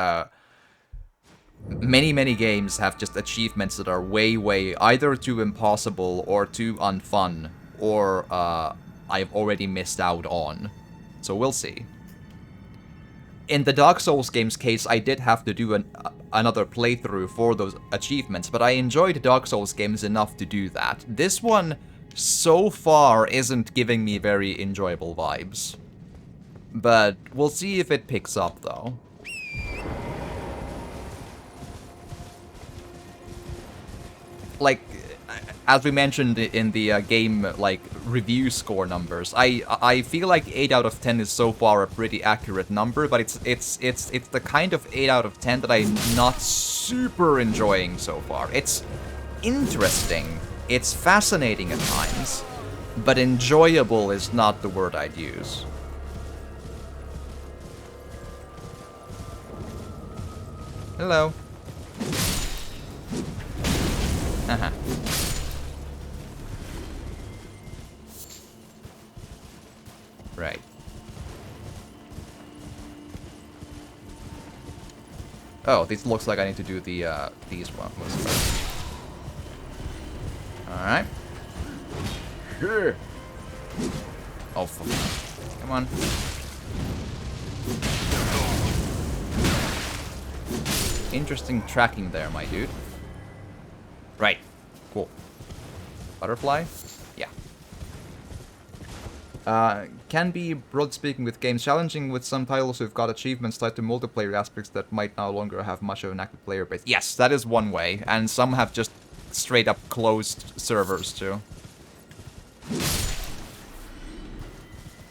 many games have just achievements that are way either too impossible or too unfun, or I've already missed out on. So we'll see. In the Dark Souls games case, I did have to do another playthrough for those achievements, but I enjoyed Dark Souls games enough to do that. This one, so far, isn't giving me very enjoyable vibes. But we'll see if it picks up, though. Like, as we mentioned in the game, like, review score numbers, I feel like 8 out of 10 is so far a pretty accurate number, but it's the kind of 8 out of 10 that I'm not super enjoying so far. It's interesting, it's fascinating at times, but enjoyable is not the word I'd use. Hello. Uh-huh. Right. Oh, this looks like I need to do the these ones first. Alright. Sure. Oh, fuck. Come on. Interesting tracking there, my dude. Right. Cool. Butterfly? Yeah. Can be, broad speaking, with games challenging with some titles who've got achievements tied to multiplayer aspects that might no longer have much of an active player base. Yes, that is one way, and some have just straight up closed servers too.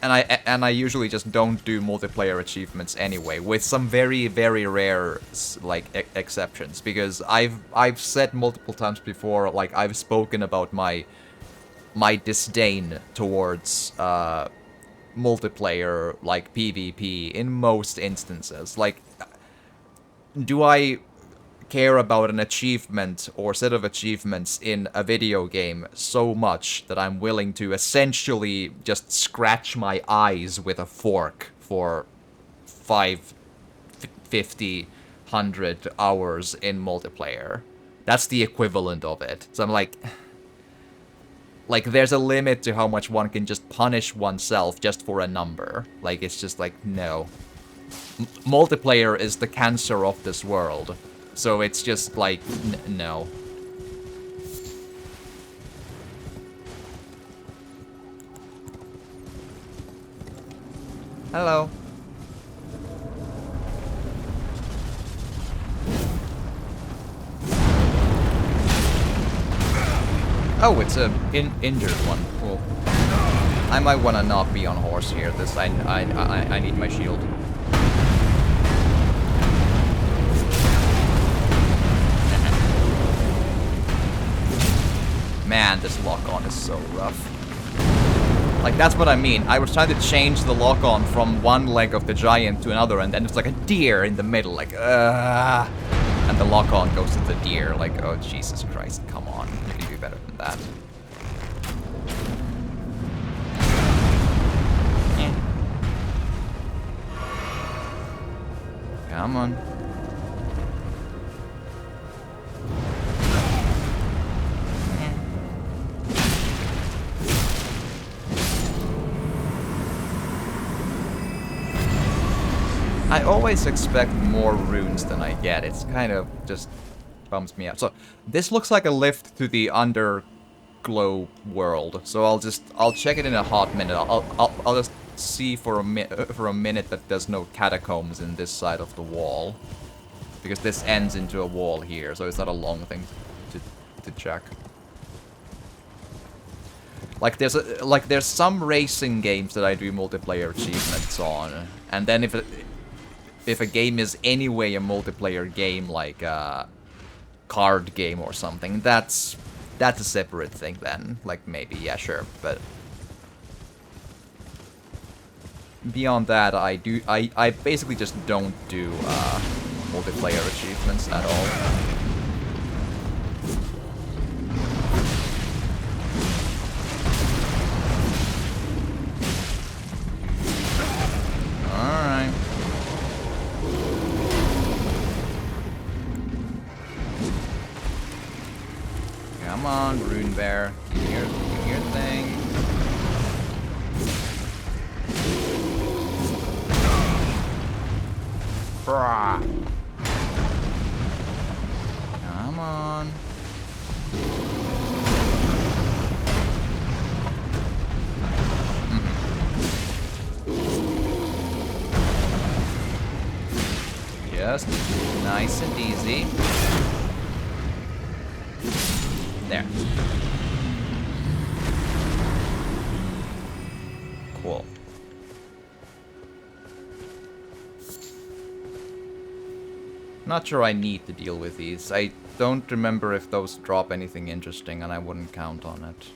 And I usually just don't do multiplayer achievements anyway, with some very, very rare like exceptions, because I've said multiple times before, like I've spoken about my disdain towards multiplayer like PvP in most instances. Like, do I care about an achievement or set of achievements in a video game so much that I'm willing to essentially just scratch my eyes with a fork for 50, 100 hours in multiplayer? That's the equivalent of it. So I'm like, there's a limit to how much one can just punish oneself just for a number. Like, it's just like, no. Multiplayer is the cancer of this world. So it's just like, no. Hello. Oh, it's a injured one. Cool. I might want to not be on horse here. This I need my shield. Man, this lock-on is so rough. Like, that's what I mean. I was trying to change the lock-on from one leg of the giant to another, and then it's like a deer in the middle, like, and the lock-on goes to the deer. Like, oh, Jesus Christ, come on. You can do better than that. Come on. I always expect more runes than I get. It's kind of just bums me out. So this looks like a lift to the underglow world. So I'll check it in a hot minute. I'll just see for a minute that there's no catacombs in this side of the wall, because this ends into a wall here. So it's not a long thing to check. Like there's some racing games that I do multiplayer achievements on, and then if a game is anyway a multiplayer game, like a card game or something, that's a separate thing then. Like, maybe, yeah, sure, but beyond that, I basically just don't do multiplayer achievements at all. Alright. Come on, Rune Bear. Do your thing. Brah. Come on. Just nice and easy. There. Cool. Not sure I need to deal with these. I don't remember if those drop anything interesting, and I wouldn't count on it.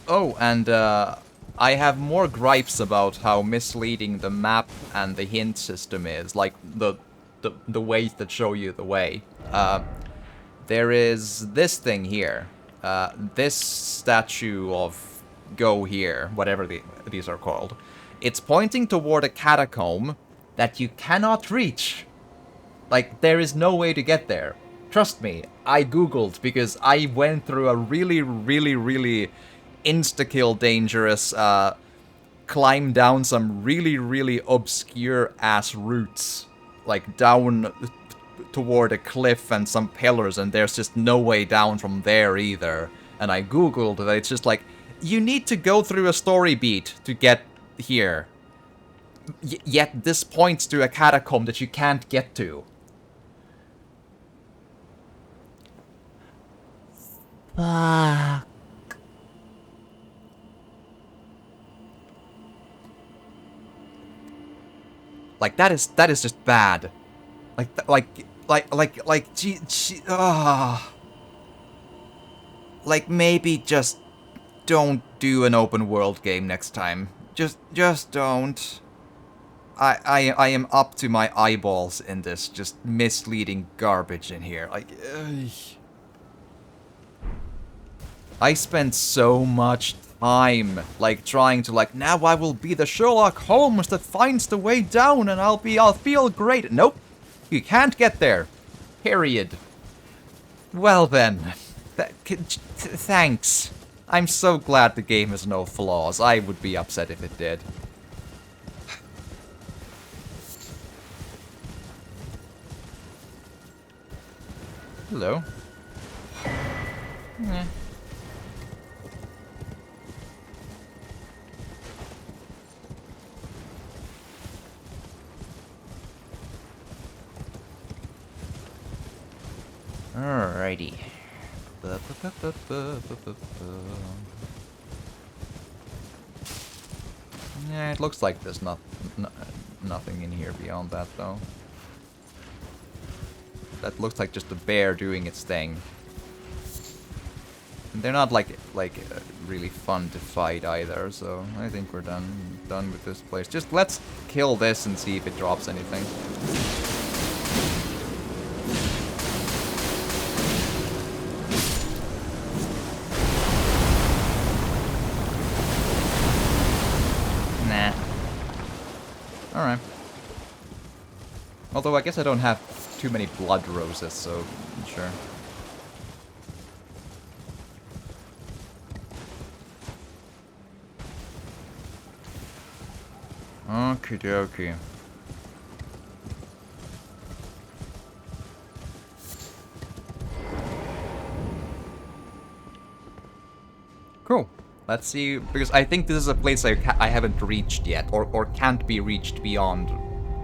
Oh, and I have more gripes about how misleading the map and the hint system is, like the ways that show you the way. There is this thing here, this statue of Go here, whatever these are called. It's pointing toward a catacomb that you cannot reach. Like, there is no way to get there. Trust me, I googled because I went through a really insta-kill dangerous climb down some really obscure ass routes, like down toward a cliff and some pillars, and there's just no way down from there either. And I googled it, it's just like, you need to go through a story beat to get here. Yet this points to a catacomb that you can't get to. Fuck. Like, that is just bad. Like, maybe just don't do an open world game next time. Just don't. I am up to my eyeballs in this just misleading garbage in here. Like, ugh. I spent so much time, like, trying to, like, now I will be the Sherlock Holmes that finds the way down and I'll feel great. Nope. You can't get there. Period. Well then. Thanks. I'm so glad the game has no flaws. I would be upset if it did. Hello. Eh. Alrighty. Yeah, it looks like there's nothing in here beyond that, though. That looks like just a bear doing its thing. And they're not like really fun to fight either, so I think we're done with this place. Just let's kill this and see if it drops anything. Nah. Alright. Although I guess I don't have too many blood roses, so sure. Okie dokie. Cool. Let's see, because I think this is a place I haven't reached yet, or can't be reached beyond,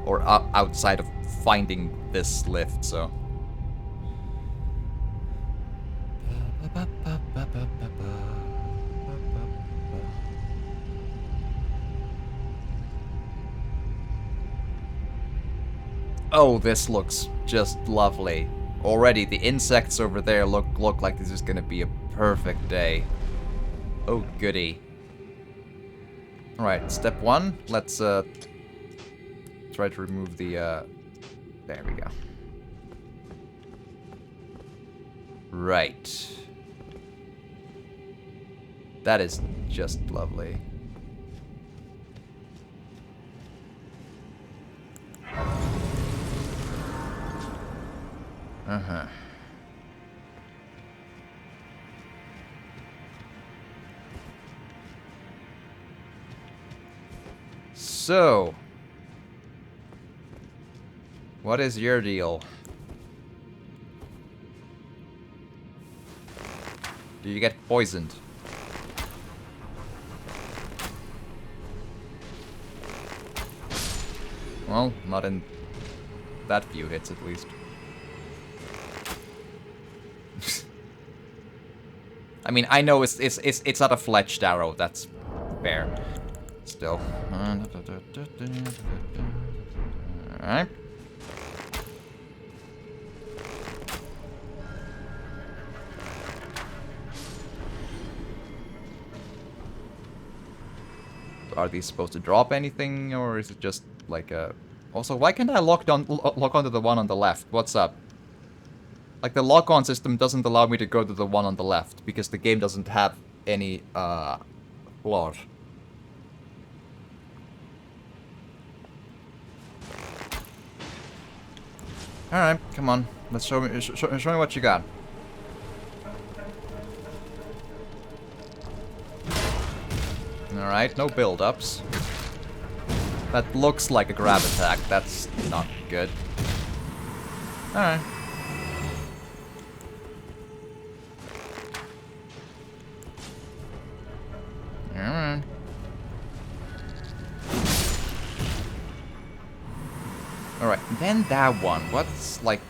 or outside of finding this lift, so. Oh, this looks just lovely. Already, the insects over there look like this is gonna be a perfect day. Oh, goody. Alright, step one. Let's, try to remove the, there we go. Right. That is just lovely. Uh-huh. So, what is your deal? Do you get poisoned? Well, not in that few hits at least. I mean, I know it's not a fletched arrow, that's fair. Still. Alright. Are these supposed to drop anything, or is it just like a... Also, why can't I lock onto the one on the left? What's up? Like, the lock-on system doesn't allow me to go to the one on the left, because the game doesn't have any, flaws. Alright, come on. Let's show me what you got. Alright, no build-ups. That looks like a grab attack. That's not good. Alright. Alright. Alright, then that one. What's, like...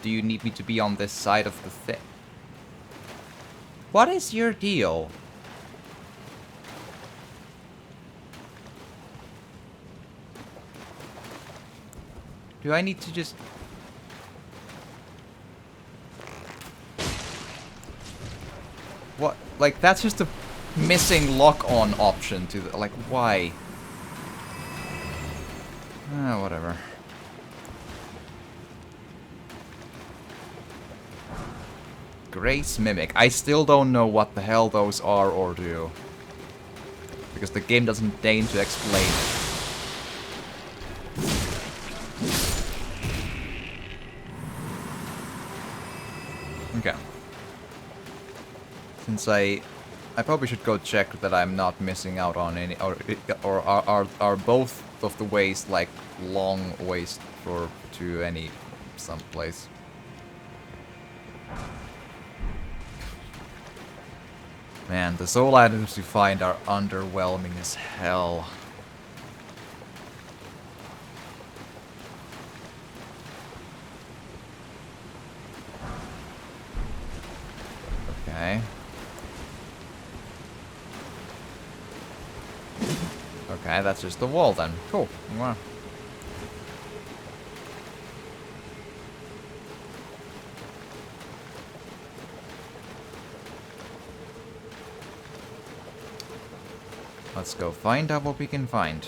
Do you need me to be on this side of the thing? What is your deal? Do I need to just... What? Like, that's just a missing lock-on option to the... Like, why? Ah, whatever. Grace Mimic. I still don't know what the hell those are or do. Because the game doesn't deign to explain it. Okay. Since I probably should go check that I'm not missing out on any, or are both of the ways like long ways for to any someplace. Man, the soul items you find are underwhelming as hell. Okay. Okay, that's just the wall then. Cool. Wow. Let's go find out what we can find.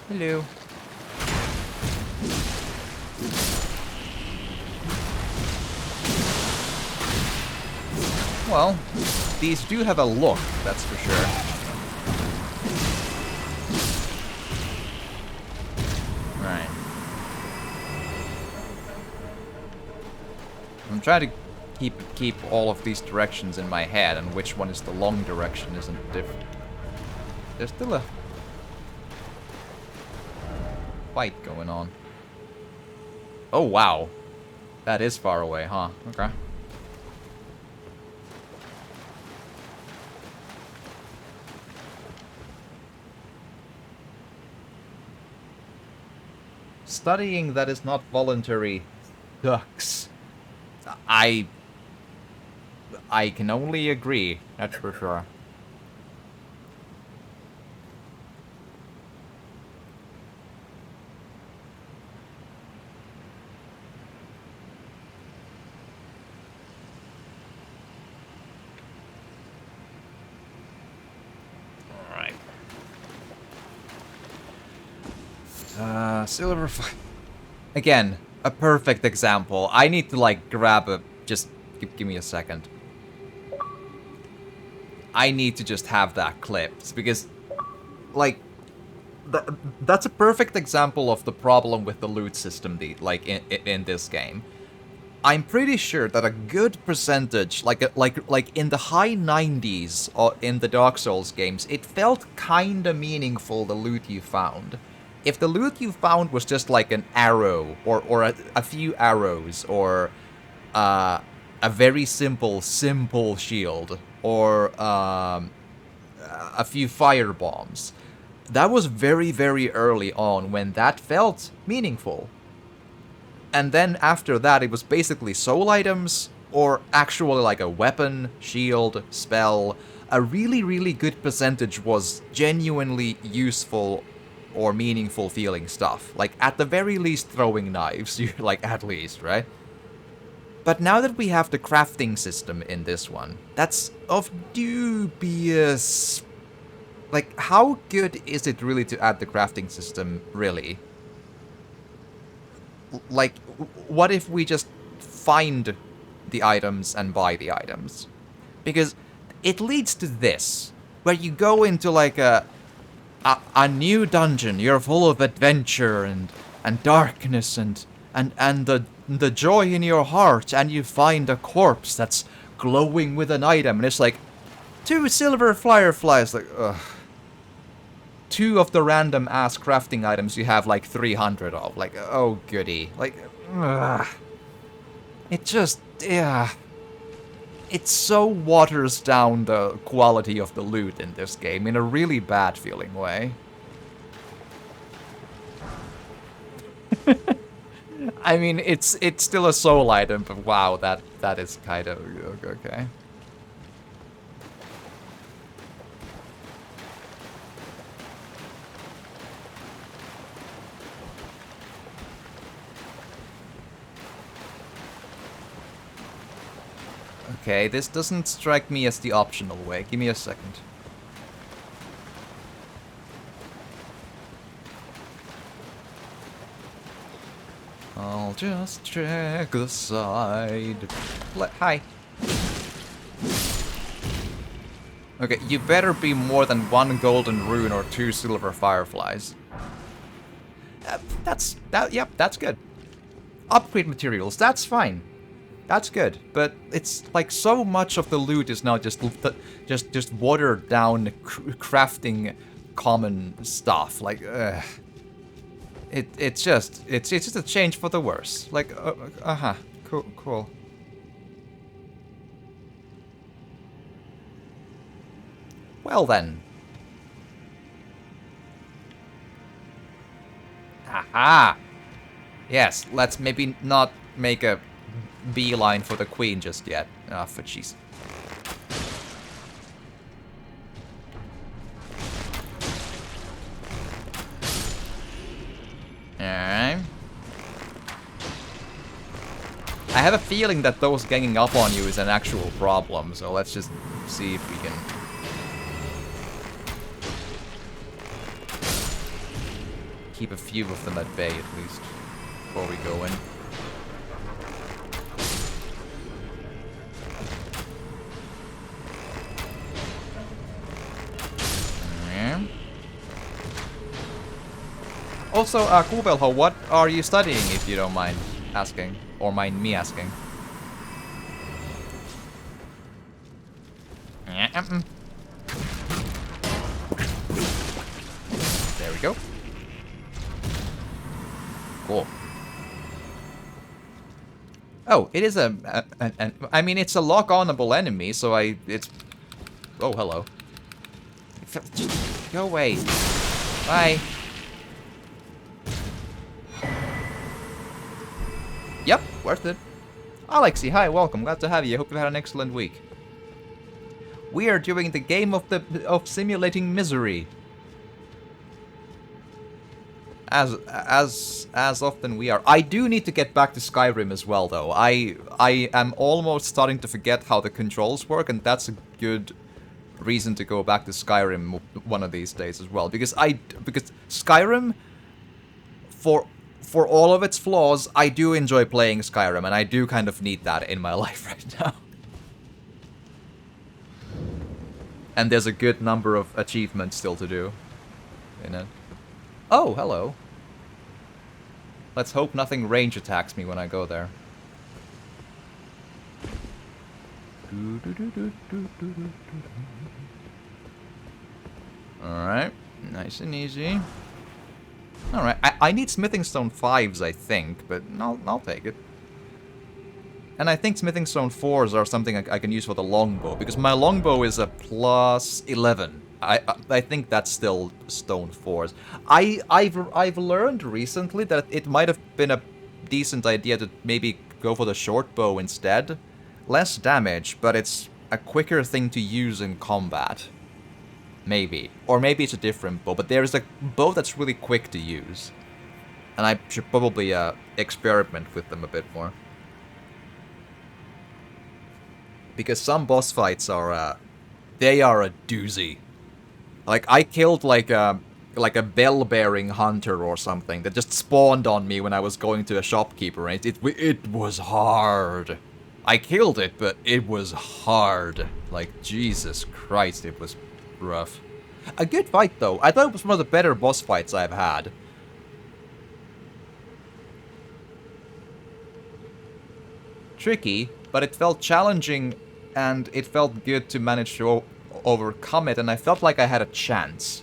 Hello. Well, these do have a look, that's for sure. Right. I'm trying to keep all of these directions in my head, and which one is the long direction isn't different. There's still a fight going on. Oh, wow. That is far away, huh? Okay. Studying that is not voluntary sucks. I can only agree, that's for sure. Silver... Again, a perfect example. I need to, like, grab a... Just give me a second. I need to just have that clipped, because, like... That's a perfect example of the problem with the loot system, like, in this game. I'm pretty sure that a good percentage, like in the high 90s in the Dark Souls games, it felt kinda meaningful, the loot you found. If the loot you found was just like an arrow, or a few arrows, or a very simple shield, or a few fire bombs, that was very, very early on when that felt meaningful. And then after that, it was basically soul items, or actually like a weapon, shield, spell. A really, really good percentage was genuinely useful or meaningful feeling stuff. Like, at the very least, throwing knives. Like, at least, right? But now that we have the crafting system in this one, that's of dubious... Like, how good is it really to add the crafting system, really? Like, what if we just find the items and buy the items? Because it leads to this, where you go into, like, a new dungeon. You're full of adventure and darkness and the joy in your heart, and you find a corpse that's glowing with an item, and it's like 2 silver fireflies. Like, ugh. 2 of the random ass crafting items you have like 300 of. Like, oh goody. Like, ugh. It just, yeah. It so waters down the quality of the loot in this game in a really bad feeling way. I mean, it's still a soul item, but wow, that is kind of okay. Okay, this doesn't strike me as the optional way. Give me a second. I'll just check the side. Hi. Okay, you better be more than 1 golden rune or 2 silver fireflies. Yep, that's good. Upgrade materials, that's fine. That's good, but it's like so much of the loot is now just watered down crafting common stuff. Like, it's just a change for the worse. Like, cool. Well then. Aha! Yes, let's maybe not make a beeline for the queen just yet. Ah, for jeez. Alright. I have a feeling that those ganging up on you is an actual problem, so let's just see if we can... keep a few of them at bay, at least, before we go in. Yeah. Also, Kubelho, what are you studying, if you don't mind asking? Or mind me asking? There we go. Cool. Oh, it is I mean, it's a lock-onable enemy, so it's... Oh, hello. Just go away. Bye. Yep, worth it. Alexi, hi, welcome. Glad to have you. Hope you had an excellent week. We are doing the game of simulating misery. As often we are. I do need to get back to Skyrim as well, though. I am almost starting to forget how the controls work, and that's a good reason to go back to Skyrim one of these days as well. Because Skyrim, for all of its flaws, I do enjoy playing Skyrim, and I do kind of need that in my life right now. And there's a good number of achievements still to do in it. Oh, hello. Let's hope nothing range attacks me when I go there. Alright, nice and easy. Alright, I need Smithing Stone 5s, I think, but I'll take it. And I think Smithing Stone 4s are something I can use for the longbow, because my longbow is a plus 11. I think that's still stone 4s. I've learned recently that it might have been a decent idea to maybe go for the short bow instead. Less damage, but it's a quicker thing to use in combat. Maybe. Or maybe it's a different bow, but there's a bow that's really quick to use. And I should probably experiment with them a bit more. Because some boss fights are, they are a doozy. Like, I killed like a bell-bearing hunter or something that just spawned on me when I was going to a shopkeeper, and it was hard. I killed it, but it was hard. Like, Jesus Christ, it was rough. A good fight, though. I thought it was one of the better boss fights I've had. Tricky, but it felt challenging, and it felt good to manage to overcome it, and I felt like I had a chance.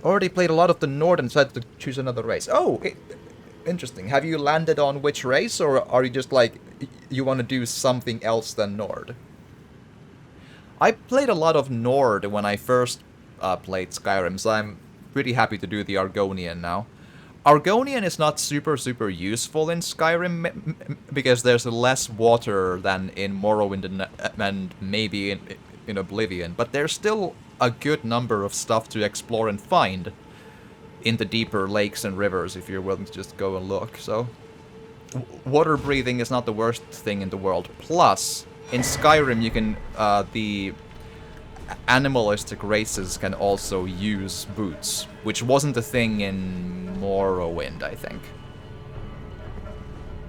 Already played a lot of the Nord and decided to choose another race. Oh, interesting. Have you landed on which race, or are you just like, you want to do something else than Nord? I played a lot of Nord when I first played Skyrim, so I'm pretty happy to do the Argonian now. Argonian is not super useful in Skyrim because there's less water than in Morrowind and maybe in Oblivion, but there's still a good number of stuff to explore and find in the deeper lakes and rivers if you're willing to just go and look. So water breathing is not the worst thing in the world. Plus, in Skyrim you can the animalistic races can also use boots, which wasn't a thing in Morrowind, I think.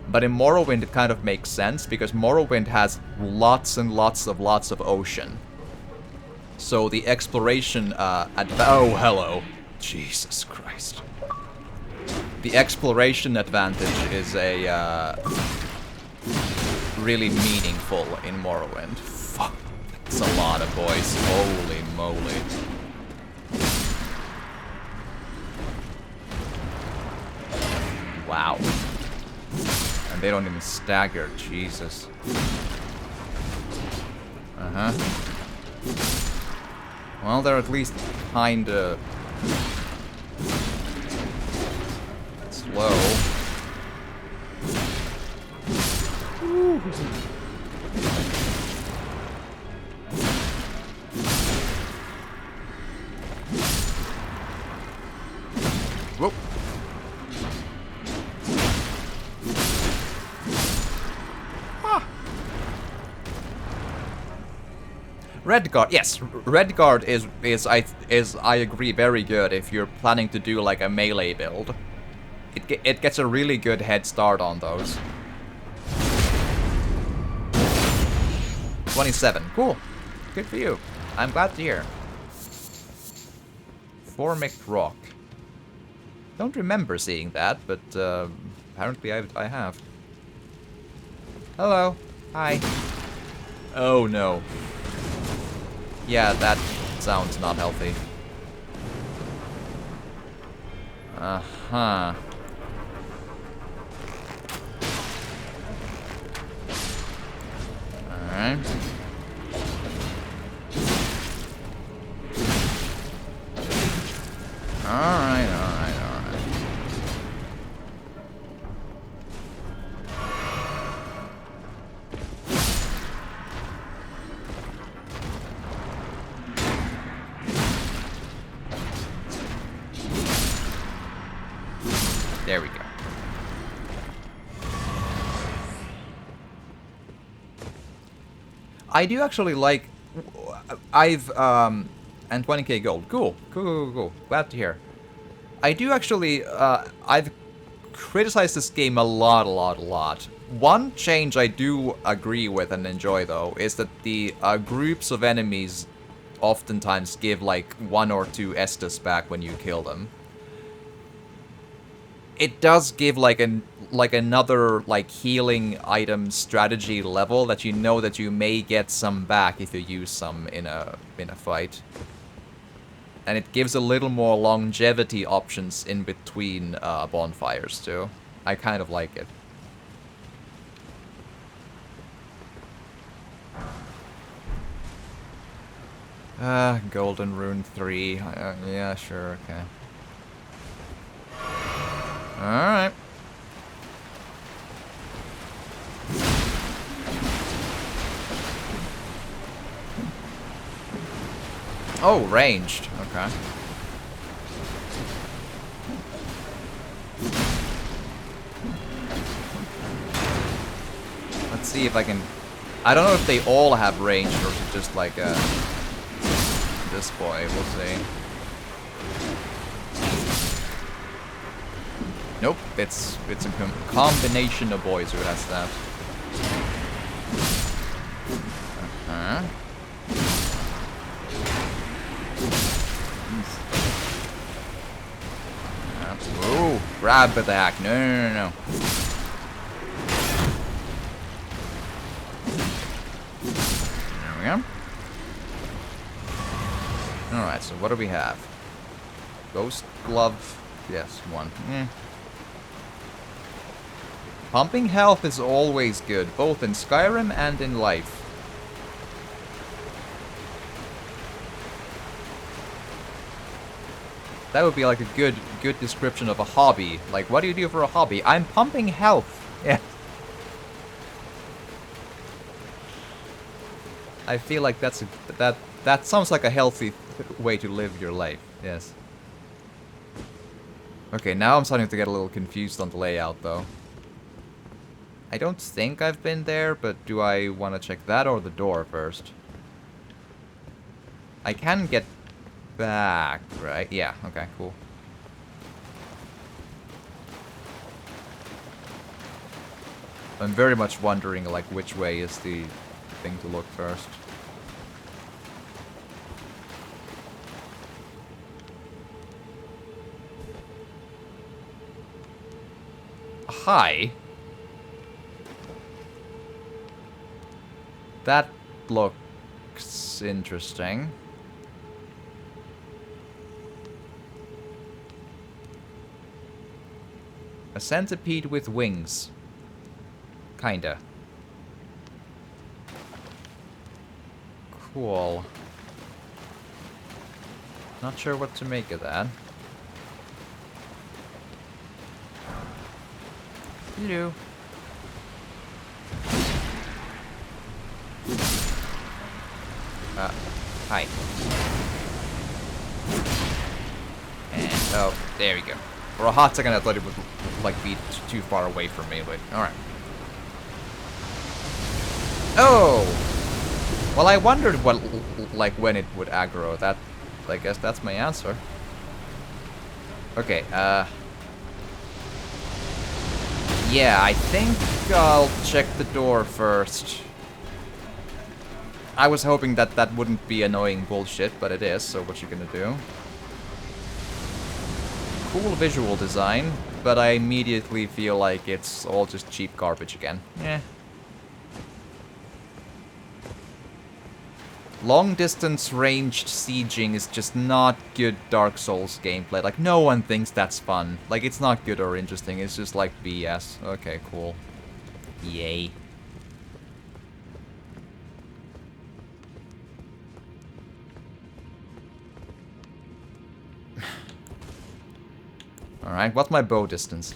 But in Morrowind it kind of makes sense because Morrowind has lots and lots of ocean. So the exploration oh, hello. Jesus Christ. The exploration advantage is a really meaningful in Morrowind. Fuck. That's a lot of boys. Holy moly. Wow. And they don't even stagger. Jesus. Uh-huh. Well, they're at least kinda slow. Ooh. Whoop. Ah. Redguard, yes, Redguard is I agree very good if you're planning to do like a melee build. It gets a really good head start on those. 27, cool, good for you. I'm glad to hear. Formic Rock. Don't remember seeing that, but apparently I have. Hello, hi. Oh no. Yeah, that sounds not healthy. Uh-huh. Alright. Alright. There we go. I do actually like... I've, and 20k gold. Cool. Glad to hear. I do actually, I've criticized this game a lot. One change I do agree with and enjoy, though, is that the groups of enemies oftentimes give, like, 1 or 2 Estus back when you kill them. It does give, like, another, like, healing item strategy level that you know that you may get some back if you use some in a fight. And it gives a little more longevity options in between bonfires, too. I kind of like it. Golden Rune 3. Yeah, sure, okay. Alright. Oh, ranged. Okay. Let's see if I can... I don't know if they all have ranged or if it's just like this boy. We'll see. Nope, it's a combination of boys who has that. Uh-huh. Oh, grab attack. No, no, no, no. There we go. Alright, so what do we have? Ghost glove. Yes, one. Pumping health is always good, both in Skyrim and in life. That would be like a good description of a hobby. Like, what do you do for a hobby? I'm pumping health. Yeah. I feel like that sounds like a healthy way to live your life. Yes. Okay, now I'm starting to get a little confused on the layout, though. I don't think I've been there, but do I want to check that or the door first? I can get back, right? Yeah, okay, cool. I'm very much wondering, like, which way is the thing to look first. Hi. That looks interesting. A centipede with wings. Kinda. Cool. Not sure what to make of that. Hello. Hi. And, oh, there we go. For a hot second I thought it would, like, be too far away from me, but, alright. Oh! Well, I wondered what, like, when it would aggro. That, I guess that's my answer. Okay, yeah, I think I'll check the door first. I was hoping that that wouldn't be annoying bullshit, but it is, so what you gonna do? Cool visual design, but I immediately feel like it's all just cheap garbage again. Eh. Long distance ranged sieging is just not good Dark Souls gameplay. Like, no one thinks that's fun. Like, it's not good or interesting, it's just like BS. Okay, cool. Yay. Alright, what's my bow distance?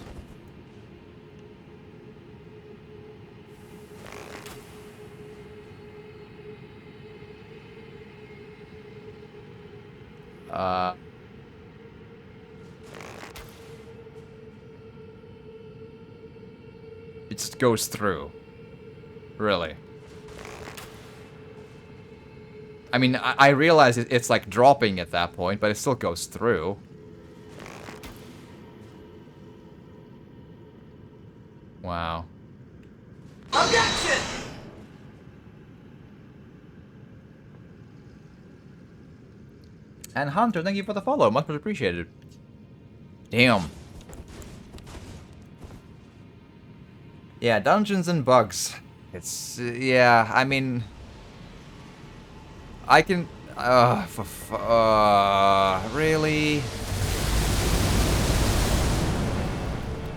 It just goes through. Really. I mean, I realize it's like dropping at that point, but it still goes through. Wow. Objection! And Hunter, thank you for the follow. Much appreciated. Damn. Yeah, dungeons and bugs. It's, yeah, I mean... I can... really?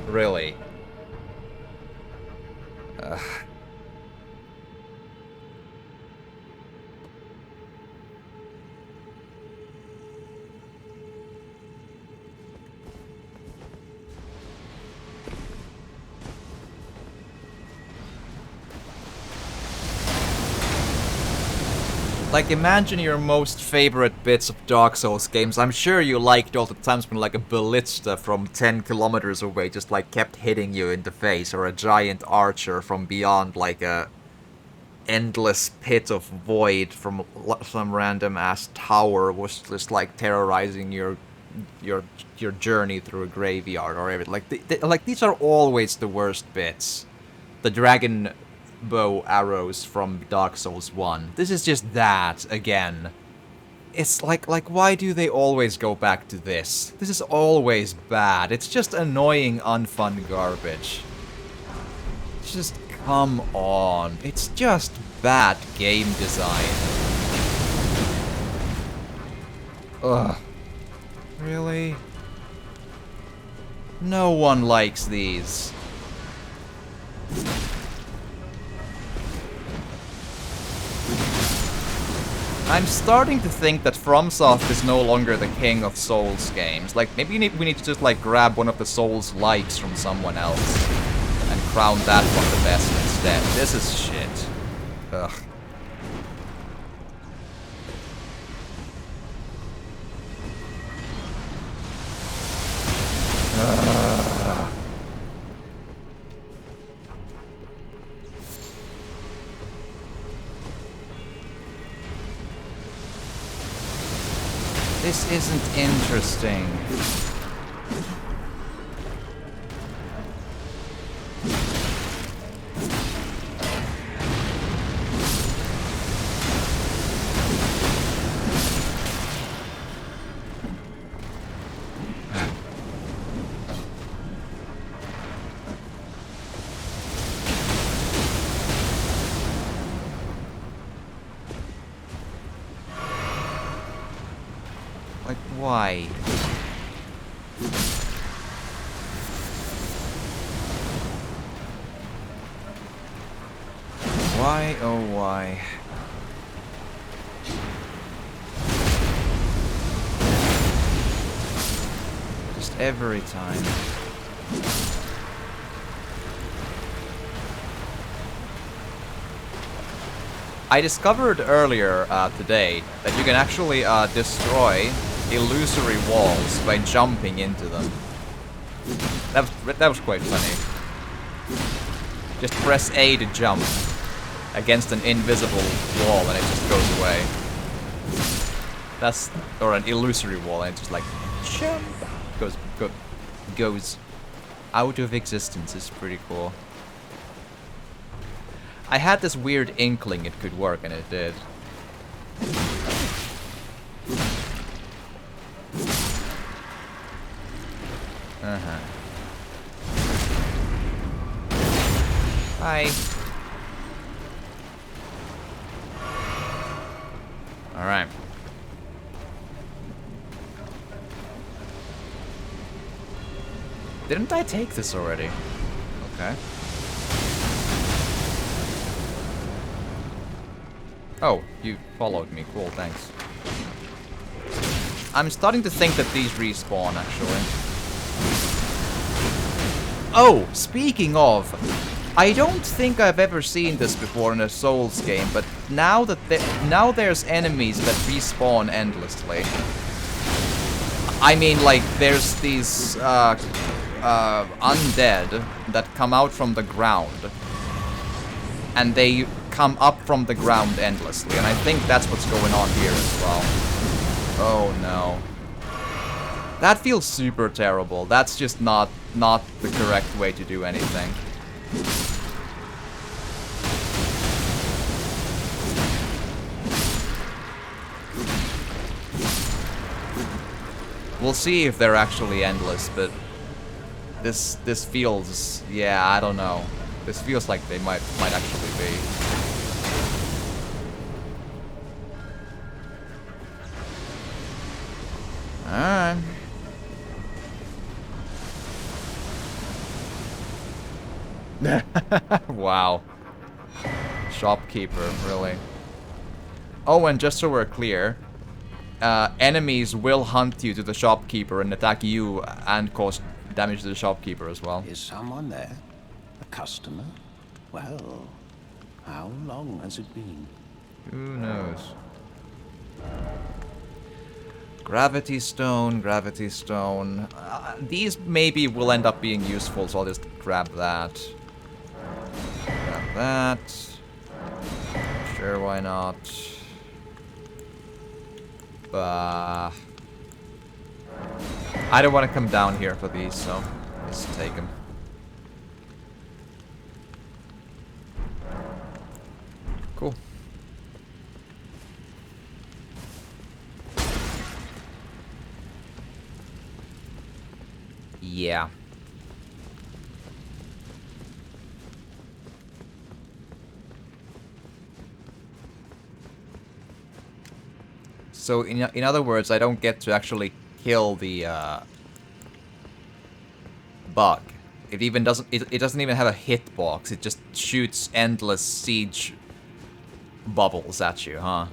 Really? Like, imagine your most favorite bits of Dark Souls games. I'm sure you liked all the times when, like, a ballista from 10 kilometers away just, like, kept hitting you in the face, or a giant archer from beyond, like, a endless pit of void from some random-ass tower was just, like, terrorizing your journey through a graveyard or everything. Like, like, these are always the worst bits. The dragon bow arrows from Dark Souls 1. This is just that, again. It's like, why do they always go back to this? This is always bad. It's just annoying, unfun garbage. Just come on. It's just bad game design. Ugh. Really? No one likes these. I'm starting to think that FromSoft is no longer the king of Souls games. Like, maybe we need to just, like, grab one of the Souls likes from someone else and crown that one the best instead. This is shit. Ugh. This isn't interesting. Like, why? Why, oh why? Just every time. I discovered earlier today that you can actually destroy illusory walls by jumping into them. That was quite funny. Just press A to jump against an invisible wall and it just goes away. That's, or an illusory wall and it just like jump goes out of existence. Is pretty cool. I had this weird inkling it could work and it did. Uh-huh. Hi. Alright. Didn't I take this already? Okay. Oh, you followed me. Cool, thanks. I'm starting to think that these respawn, actually. Oh, speaking of, I don't think I've ever seen this before in a Souls game, but now that now there's enemies that respawn endlessly. I mean, like, there's these undead that come out from the ground, and they come up from the ground endlessly, and I think that's what's going on here as well. Oh no. That feels super terrible. That's just not the correct way to do anything. We'll see if they're actually endless, but this feels, yeah, I don't know. This feels like they might actually be. Alright. Wow. Shopkeeper, really. Oh, and just so we're clear, enemies will hunt you to the shopkeeper and attack you and cause damage to the shopkeeper as well. Is someone there? A customer? Well, how long has it been? Who knows? Gravity stone, gravity stone. These maybe will end up being useful, so I'll just grab that. Grab that. Sure, why not? But I don't want to come down here for these, so let's take them. Cool. Yeah. So in other words, I don't get to actually kill the bug. It even doesn't. It doesn't even have a hitbox. It just shoots endless siege bubbles at you, huh?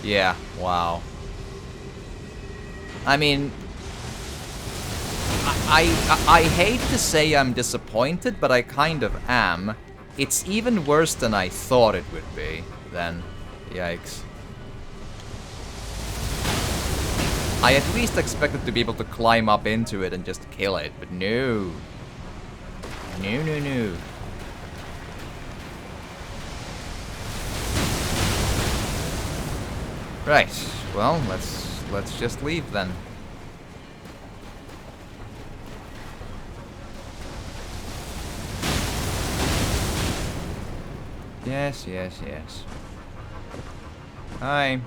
Yeah. Wow. I mean, I hate to say I'm disappointed, but I kind of am. It's even worse than I thought it would be. Then, yikes. I at least expected to be able to climb up into it and just kill it, but no. No, no, no. Right. Well, let's just leave then. Yes, yes, yes. Hi.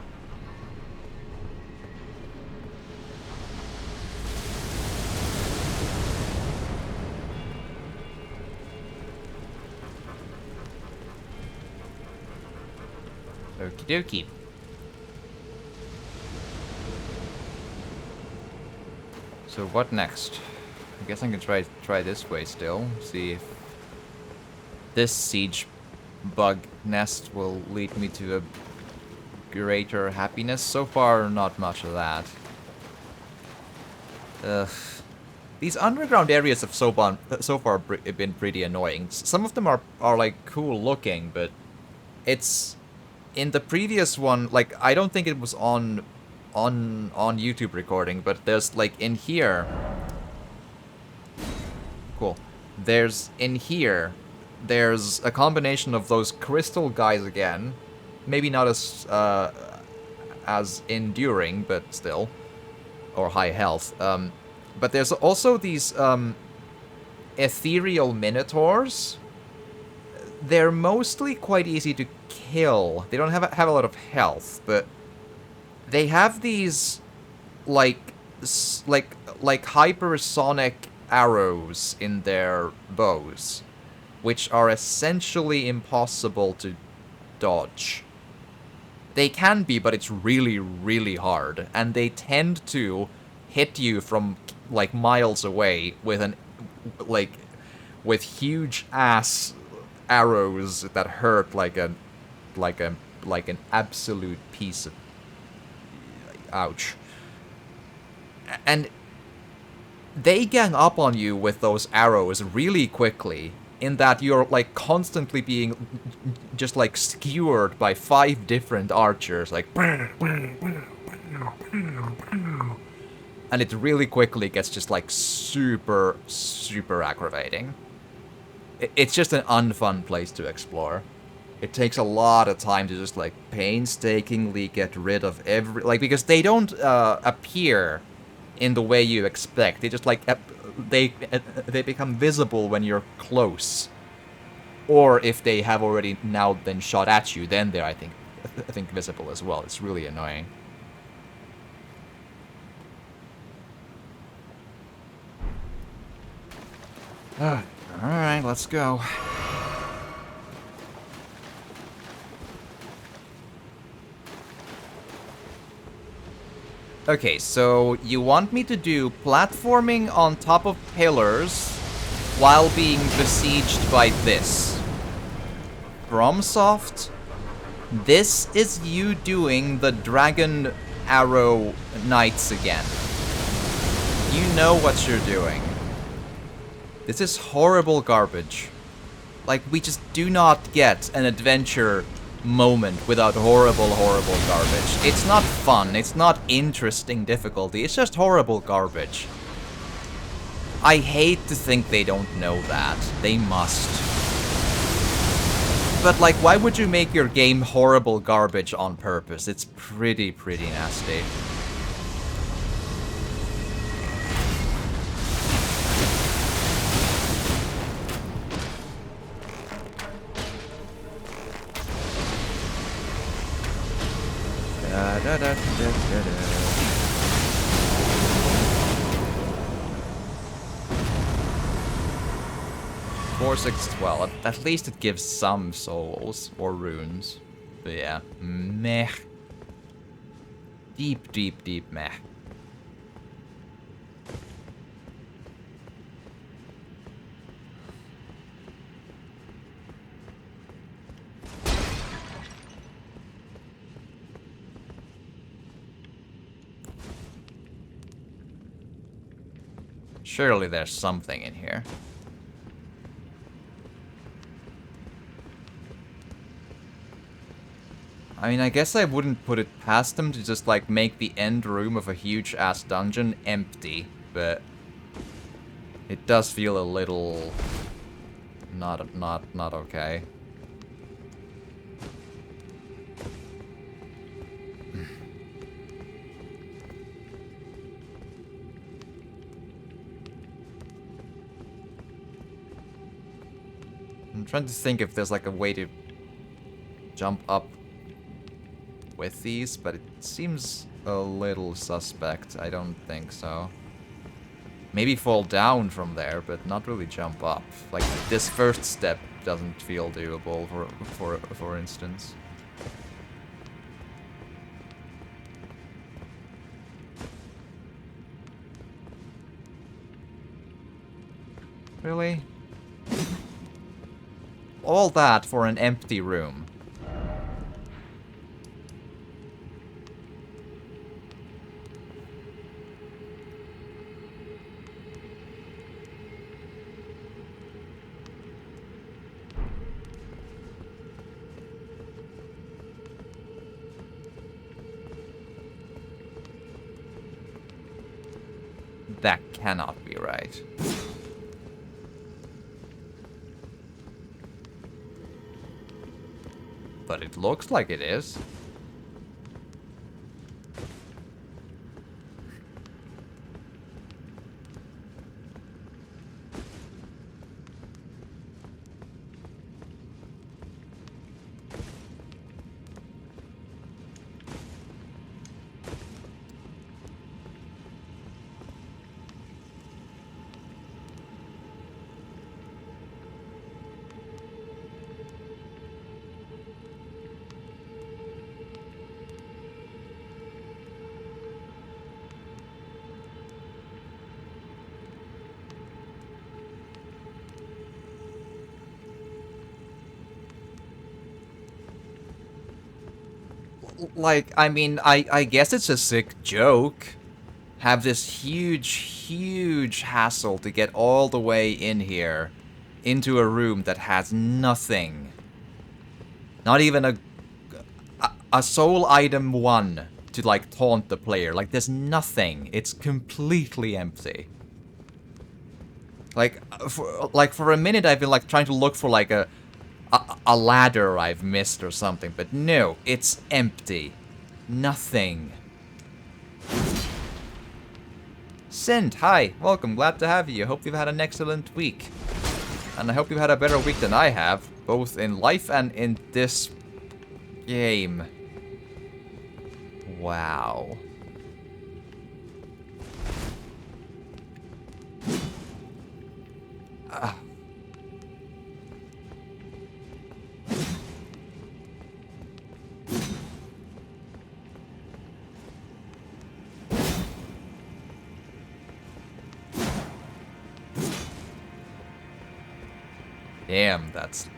Okie dokie. So what next? I guess I can try this way still. See if this siege bug nest will lead me to a greater happiness. So far, not much of that. Ugh. These underground areas have so far been pretty annoying. Some of them are like cool looking, but it's in the previous one. Like I don't think it was on YouTube recording, but there's like in here. Cool. There's in here. There's a combination of those crystal guys again. Maybe not as enduring, but still, or high health. But there's also these ethereal minotaurs. They're mostly quite easy to kill. They don't have a lot of health, but they have these like hypersonic arrows in their bows, which are essentially impossible to dodge. They can be, but it's really, really hard, and they tend to hit you from like miles away with with huge ass arrows that hurt like an absolute piece of ouch. And they gang up on you with those arrows really quickly, in that you're like constantly being just like skewered by 5 different archers, like, and it really quickly gets just like super aggravating. It's just an unfun place to explore. It takes a lot of time to just like painstakingly get rid of because they don't appear in the way you expect. They just like they become visible when you're close, or if they have already now been shot at you, then they're I think visible as well. It's really annoying. All right, let's go. Okay, so you want me to do platforming on top of pillars while being besieged by this. FromSoft, this is you doing the Dragon Arrow Knights again. You know what you're doing. This is horrible garbage. Like, we just do not get an adventure moment without horrible garbage. It's not fun, it's not interesting difficulty, it's just horrible garbage. I hate to think they don't know that. They must. But like, why would you make your game horrible garbage on purpose? It's pretty nasty. Da, da, da, da, da, da. Four, 6, 12. At least it gives some souls or runes. But yeah, meh. Deep, deep, deep meh. Surely there's something in here. I mean, I guess I wouldn't put it past them to just, like, make the end room of a huge-ass dungeon empty, but it does feel a little not okay. I'm trying to think if there's, like, a way to jump up with these, but it seems a little suspect. I don't think so. Maybe fall down from there, but not really jump up. Like, this first step doesn't feel doable, for instance. Really? All that for an empty room. That cannot be right. But it looks like it is. Like, I mean, I guess it's a sick joke. Have this huge hassle to get all the way in here. Into a room that has nothing. Not even a soul item 1 to, like, taunt the player. Like, there's nothing. It's completely empty. Like, for a minute I've been, like, trying to look for, like, a ladder I've missed or something, but no, it's empty. Nothing. Sint, hi, welcome, glad to have you. Hope you've had an excellent week. And I hope you've had a better week than I have, both in life and in this game. Wow. Damn, that's...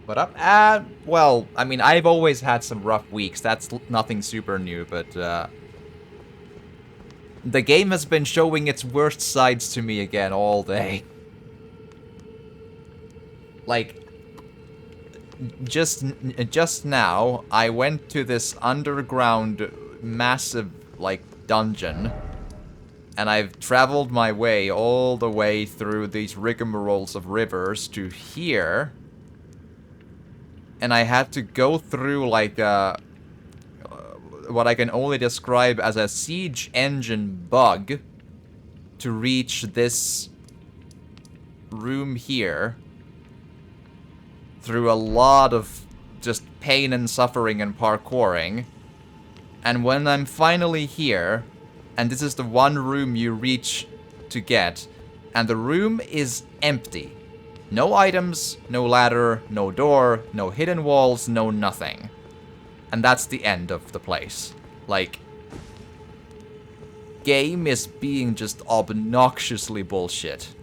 What up? Well, I mean, I've always had some rough weeks. That's nothing super new, but, the game has been showing its worst sides to me again all day. Like, just now, I went to this underground massive, like, dungeon. And I've traveled my way all the way through these rigmaroles of rivers to here. and I had to go through like what I can only describe as a siege engine bug to reach this room here through a lot of just pain and suffering and parkouring. And when I'm finally here, and this is the one room you reach to get, and the room is empty. No items, no ladder, no door, no hidden walls, no nothing. And that's the end of the place. Like, game is being just obnoxiously bullshit.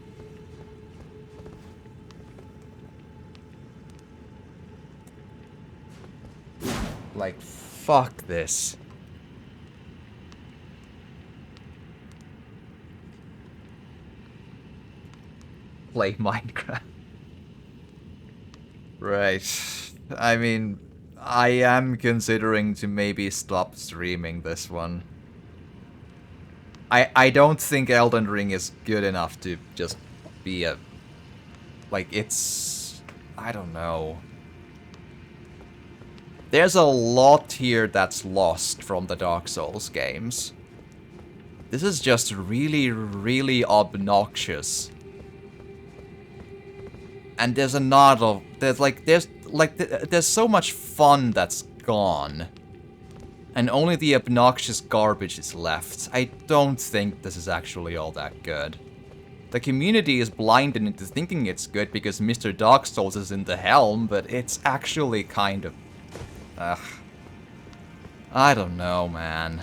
Like, fuck this. Play Minecraft. Right. I mean, I am considering to maybe stop streaming this one. I don't think Elden Ring is good enough to just be a... Like, it's... I don't know. There's a lot here that's lost from the Dark Souls games. This is just really, really obnoxious. And there's a lot of... There's so much fun that's gone. And only the obnoxious garbage is left. I don't think this is actually all that good. The community is blinded into thinking it's good because Mr. Dark Souls is in the helm, but it's actually kind of... Ugh. I don't know, man.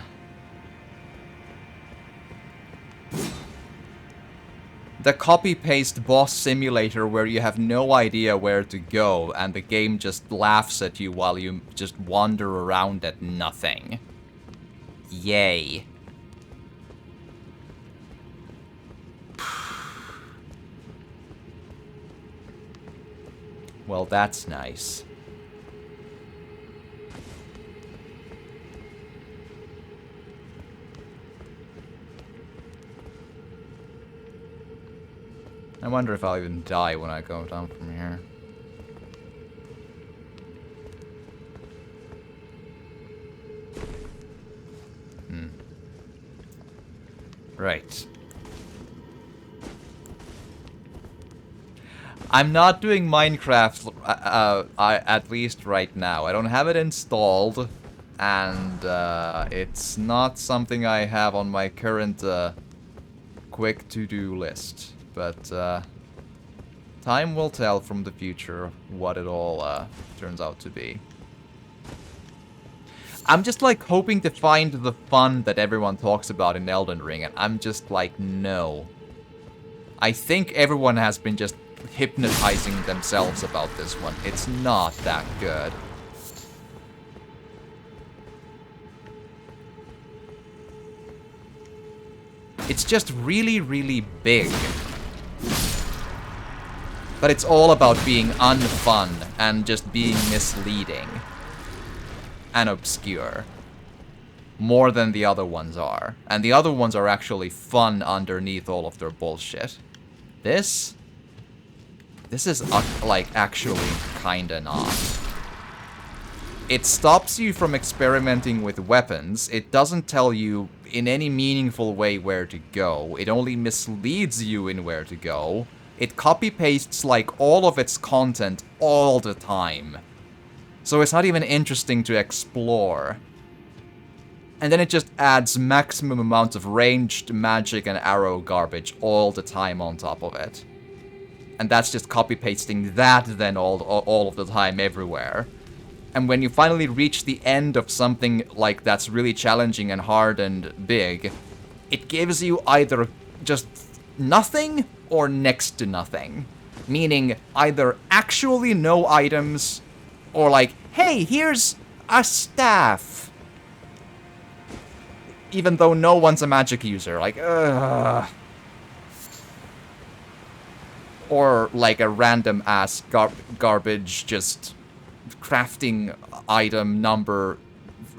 The copy-paste boss simulator where you have no idea where to go and the game just laughs at you while you just wander around at nothing. Yay. Well, that's nice. I wonder if I'll even die when I go down from here. Right. I'm not doing Minecraft, at least right now. I don't have it installed, and it's not something I have on my current quick to-do list. But time will tell from the future what it all turns out to be. I'm just like hoping to find the fun that everyone talks about in Elden Ring, and I'm just like, no. I think everyone has been just hypnotizing themselves about this one. It's not that good. It's just really, really big. But it's all about being unfun and just being misleading. And obscure. More than the other ones are. And the other ones are actually fun underneath all of their bullshit. This is, like, actually kinda not. It stops you from experimenting with weapons. It doesn't tell you in any meaningful way where to go. It only misleads you in where to go. It copy-pastes, like, all of its content all the time. So it's not even interesting to explore. And then it just adds maximum amounts of ranged magic and arrow garbage all the time on top of it. And that's just copy-pasting that then all of the time everywhere. And when you finally reach the end of something like that's really challenging and hard and big, it gives you either just nothing or next to nothing. Meaning either actually no items, or like, hey, here's a staff. Even though no one's a magic user, like, ugh. Or like a random ass garbage just crafting item number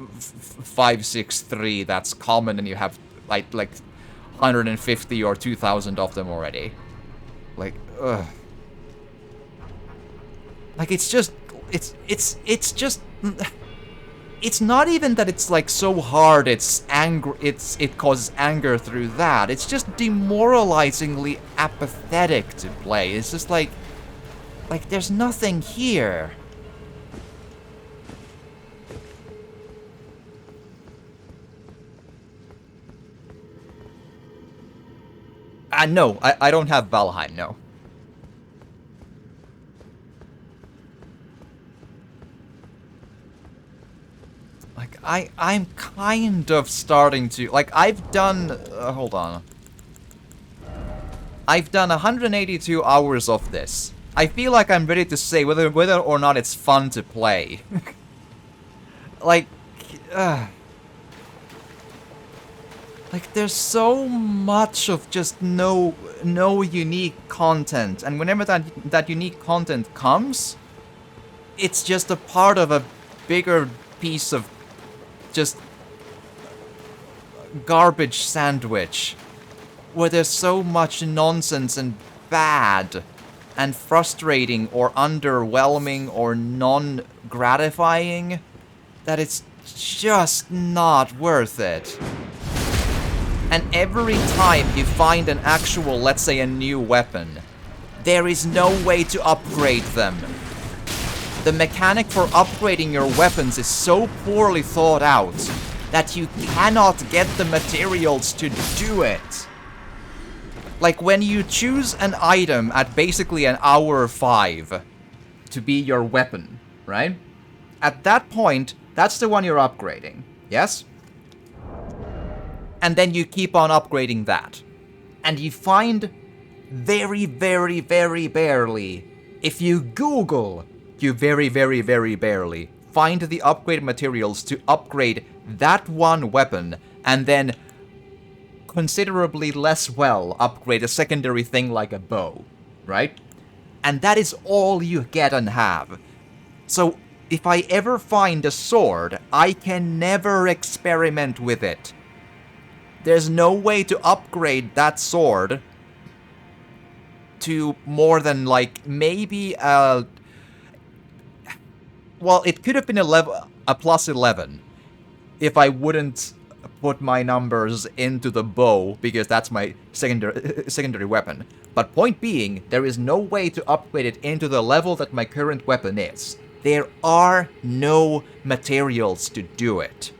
563 that's common and you have like 150 or 2,000 of them already. Like, ugh. Like, it's just it's just... It's not even that it's like so hard it causes anger through that. It's just demoralizingly apathetic to play. It's just like there's nothing here. No, I don't have Valheim, no. Like, I'm kind of starting to... Like, I've done... hold on. I've done 182 hours of this. I feel like I'm ready to say whether or not it's fun to play. Like... Like, there's so much of just no unique content. And whenever that unique content comes, it's just a part of a bigger piece of just garbage sandwich. Where there's so much nonsense and bad and frustrating or underwhelming or non-gratifying that it's just not worth it. And every time you find an actual, let's say, a new weapon, there is no way to upgrade them. The mechanic for upgrading your weapons is so poorly thought out that you cannot get the materials to do it. Like, when you choose an item at basically an hour 5 to be your weapon, right? At that point, that's the one you're upgrading, yes? And then you keep on upgrading that. And you find very, very, very barely, if you Google, you very, very, very barely find the upgrade materials to upgrade that one weapon, and then considerably less well upgrade a secondary thing like a bow, right? And that is all you get and have. So if I ever find a sword, I can never experiment with it. There's no way to upgrade that sword to more than, like, maybe well, it could have been a plus 11 if I wouldn't put my numbers into the bow, because that's my secondary weapon. But point being, there is no way to upgrade it into the level that my current weapon is. There are no materials to do it.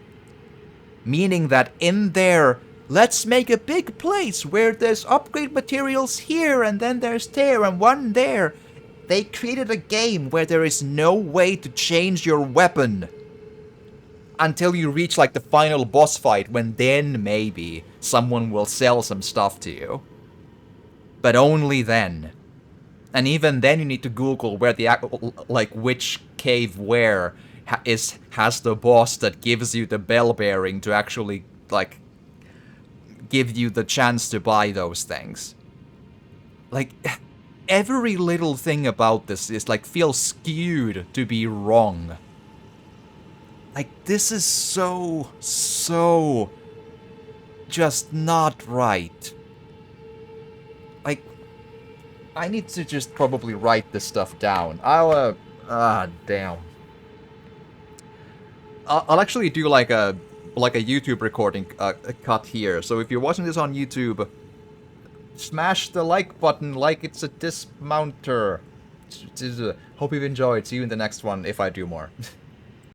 Meaning that in there, let's make a big place where there's upgrade materials here, and then there's there, and one there. They created a game where there is no way to change your weapon. Until you reach, like, the final boss fight, when then maybe someone will sell some stuff to you. But only then. And even then you need to Google where the, like, which cave where has the boss that gives you the bell bearing to actually, like, give you the chance to buy those things. Like, every little thing about this is, like, feels skewed to be wrong. Like, this is so just not right. Like, I need to just probably write this stuff down. Damn. I'll actually do like a YouTube recording cut here. So if you're watching this on YouTube, smash the like button like it's a dismounter. Hope you've enjoyed. See you in the next one if I do more.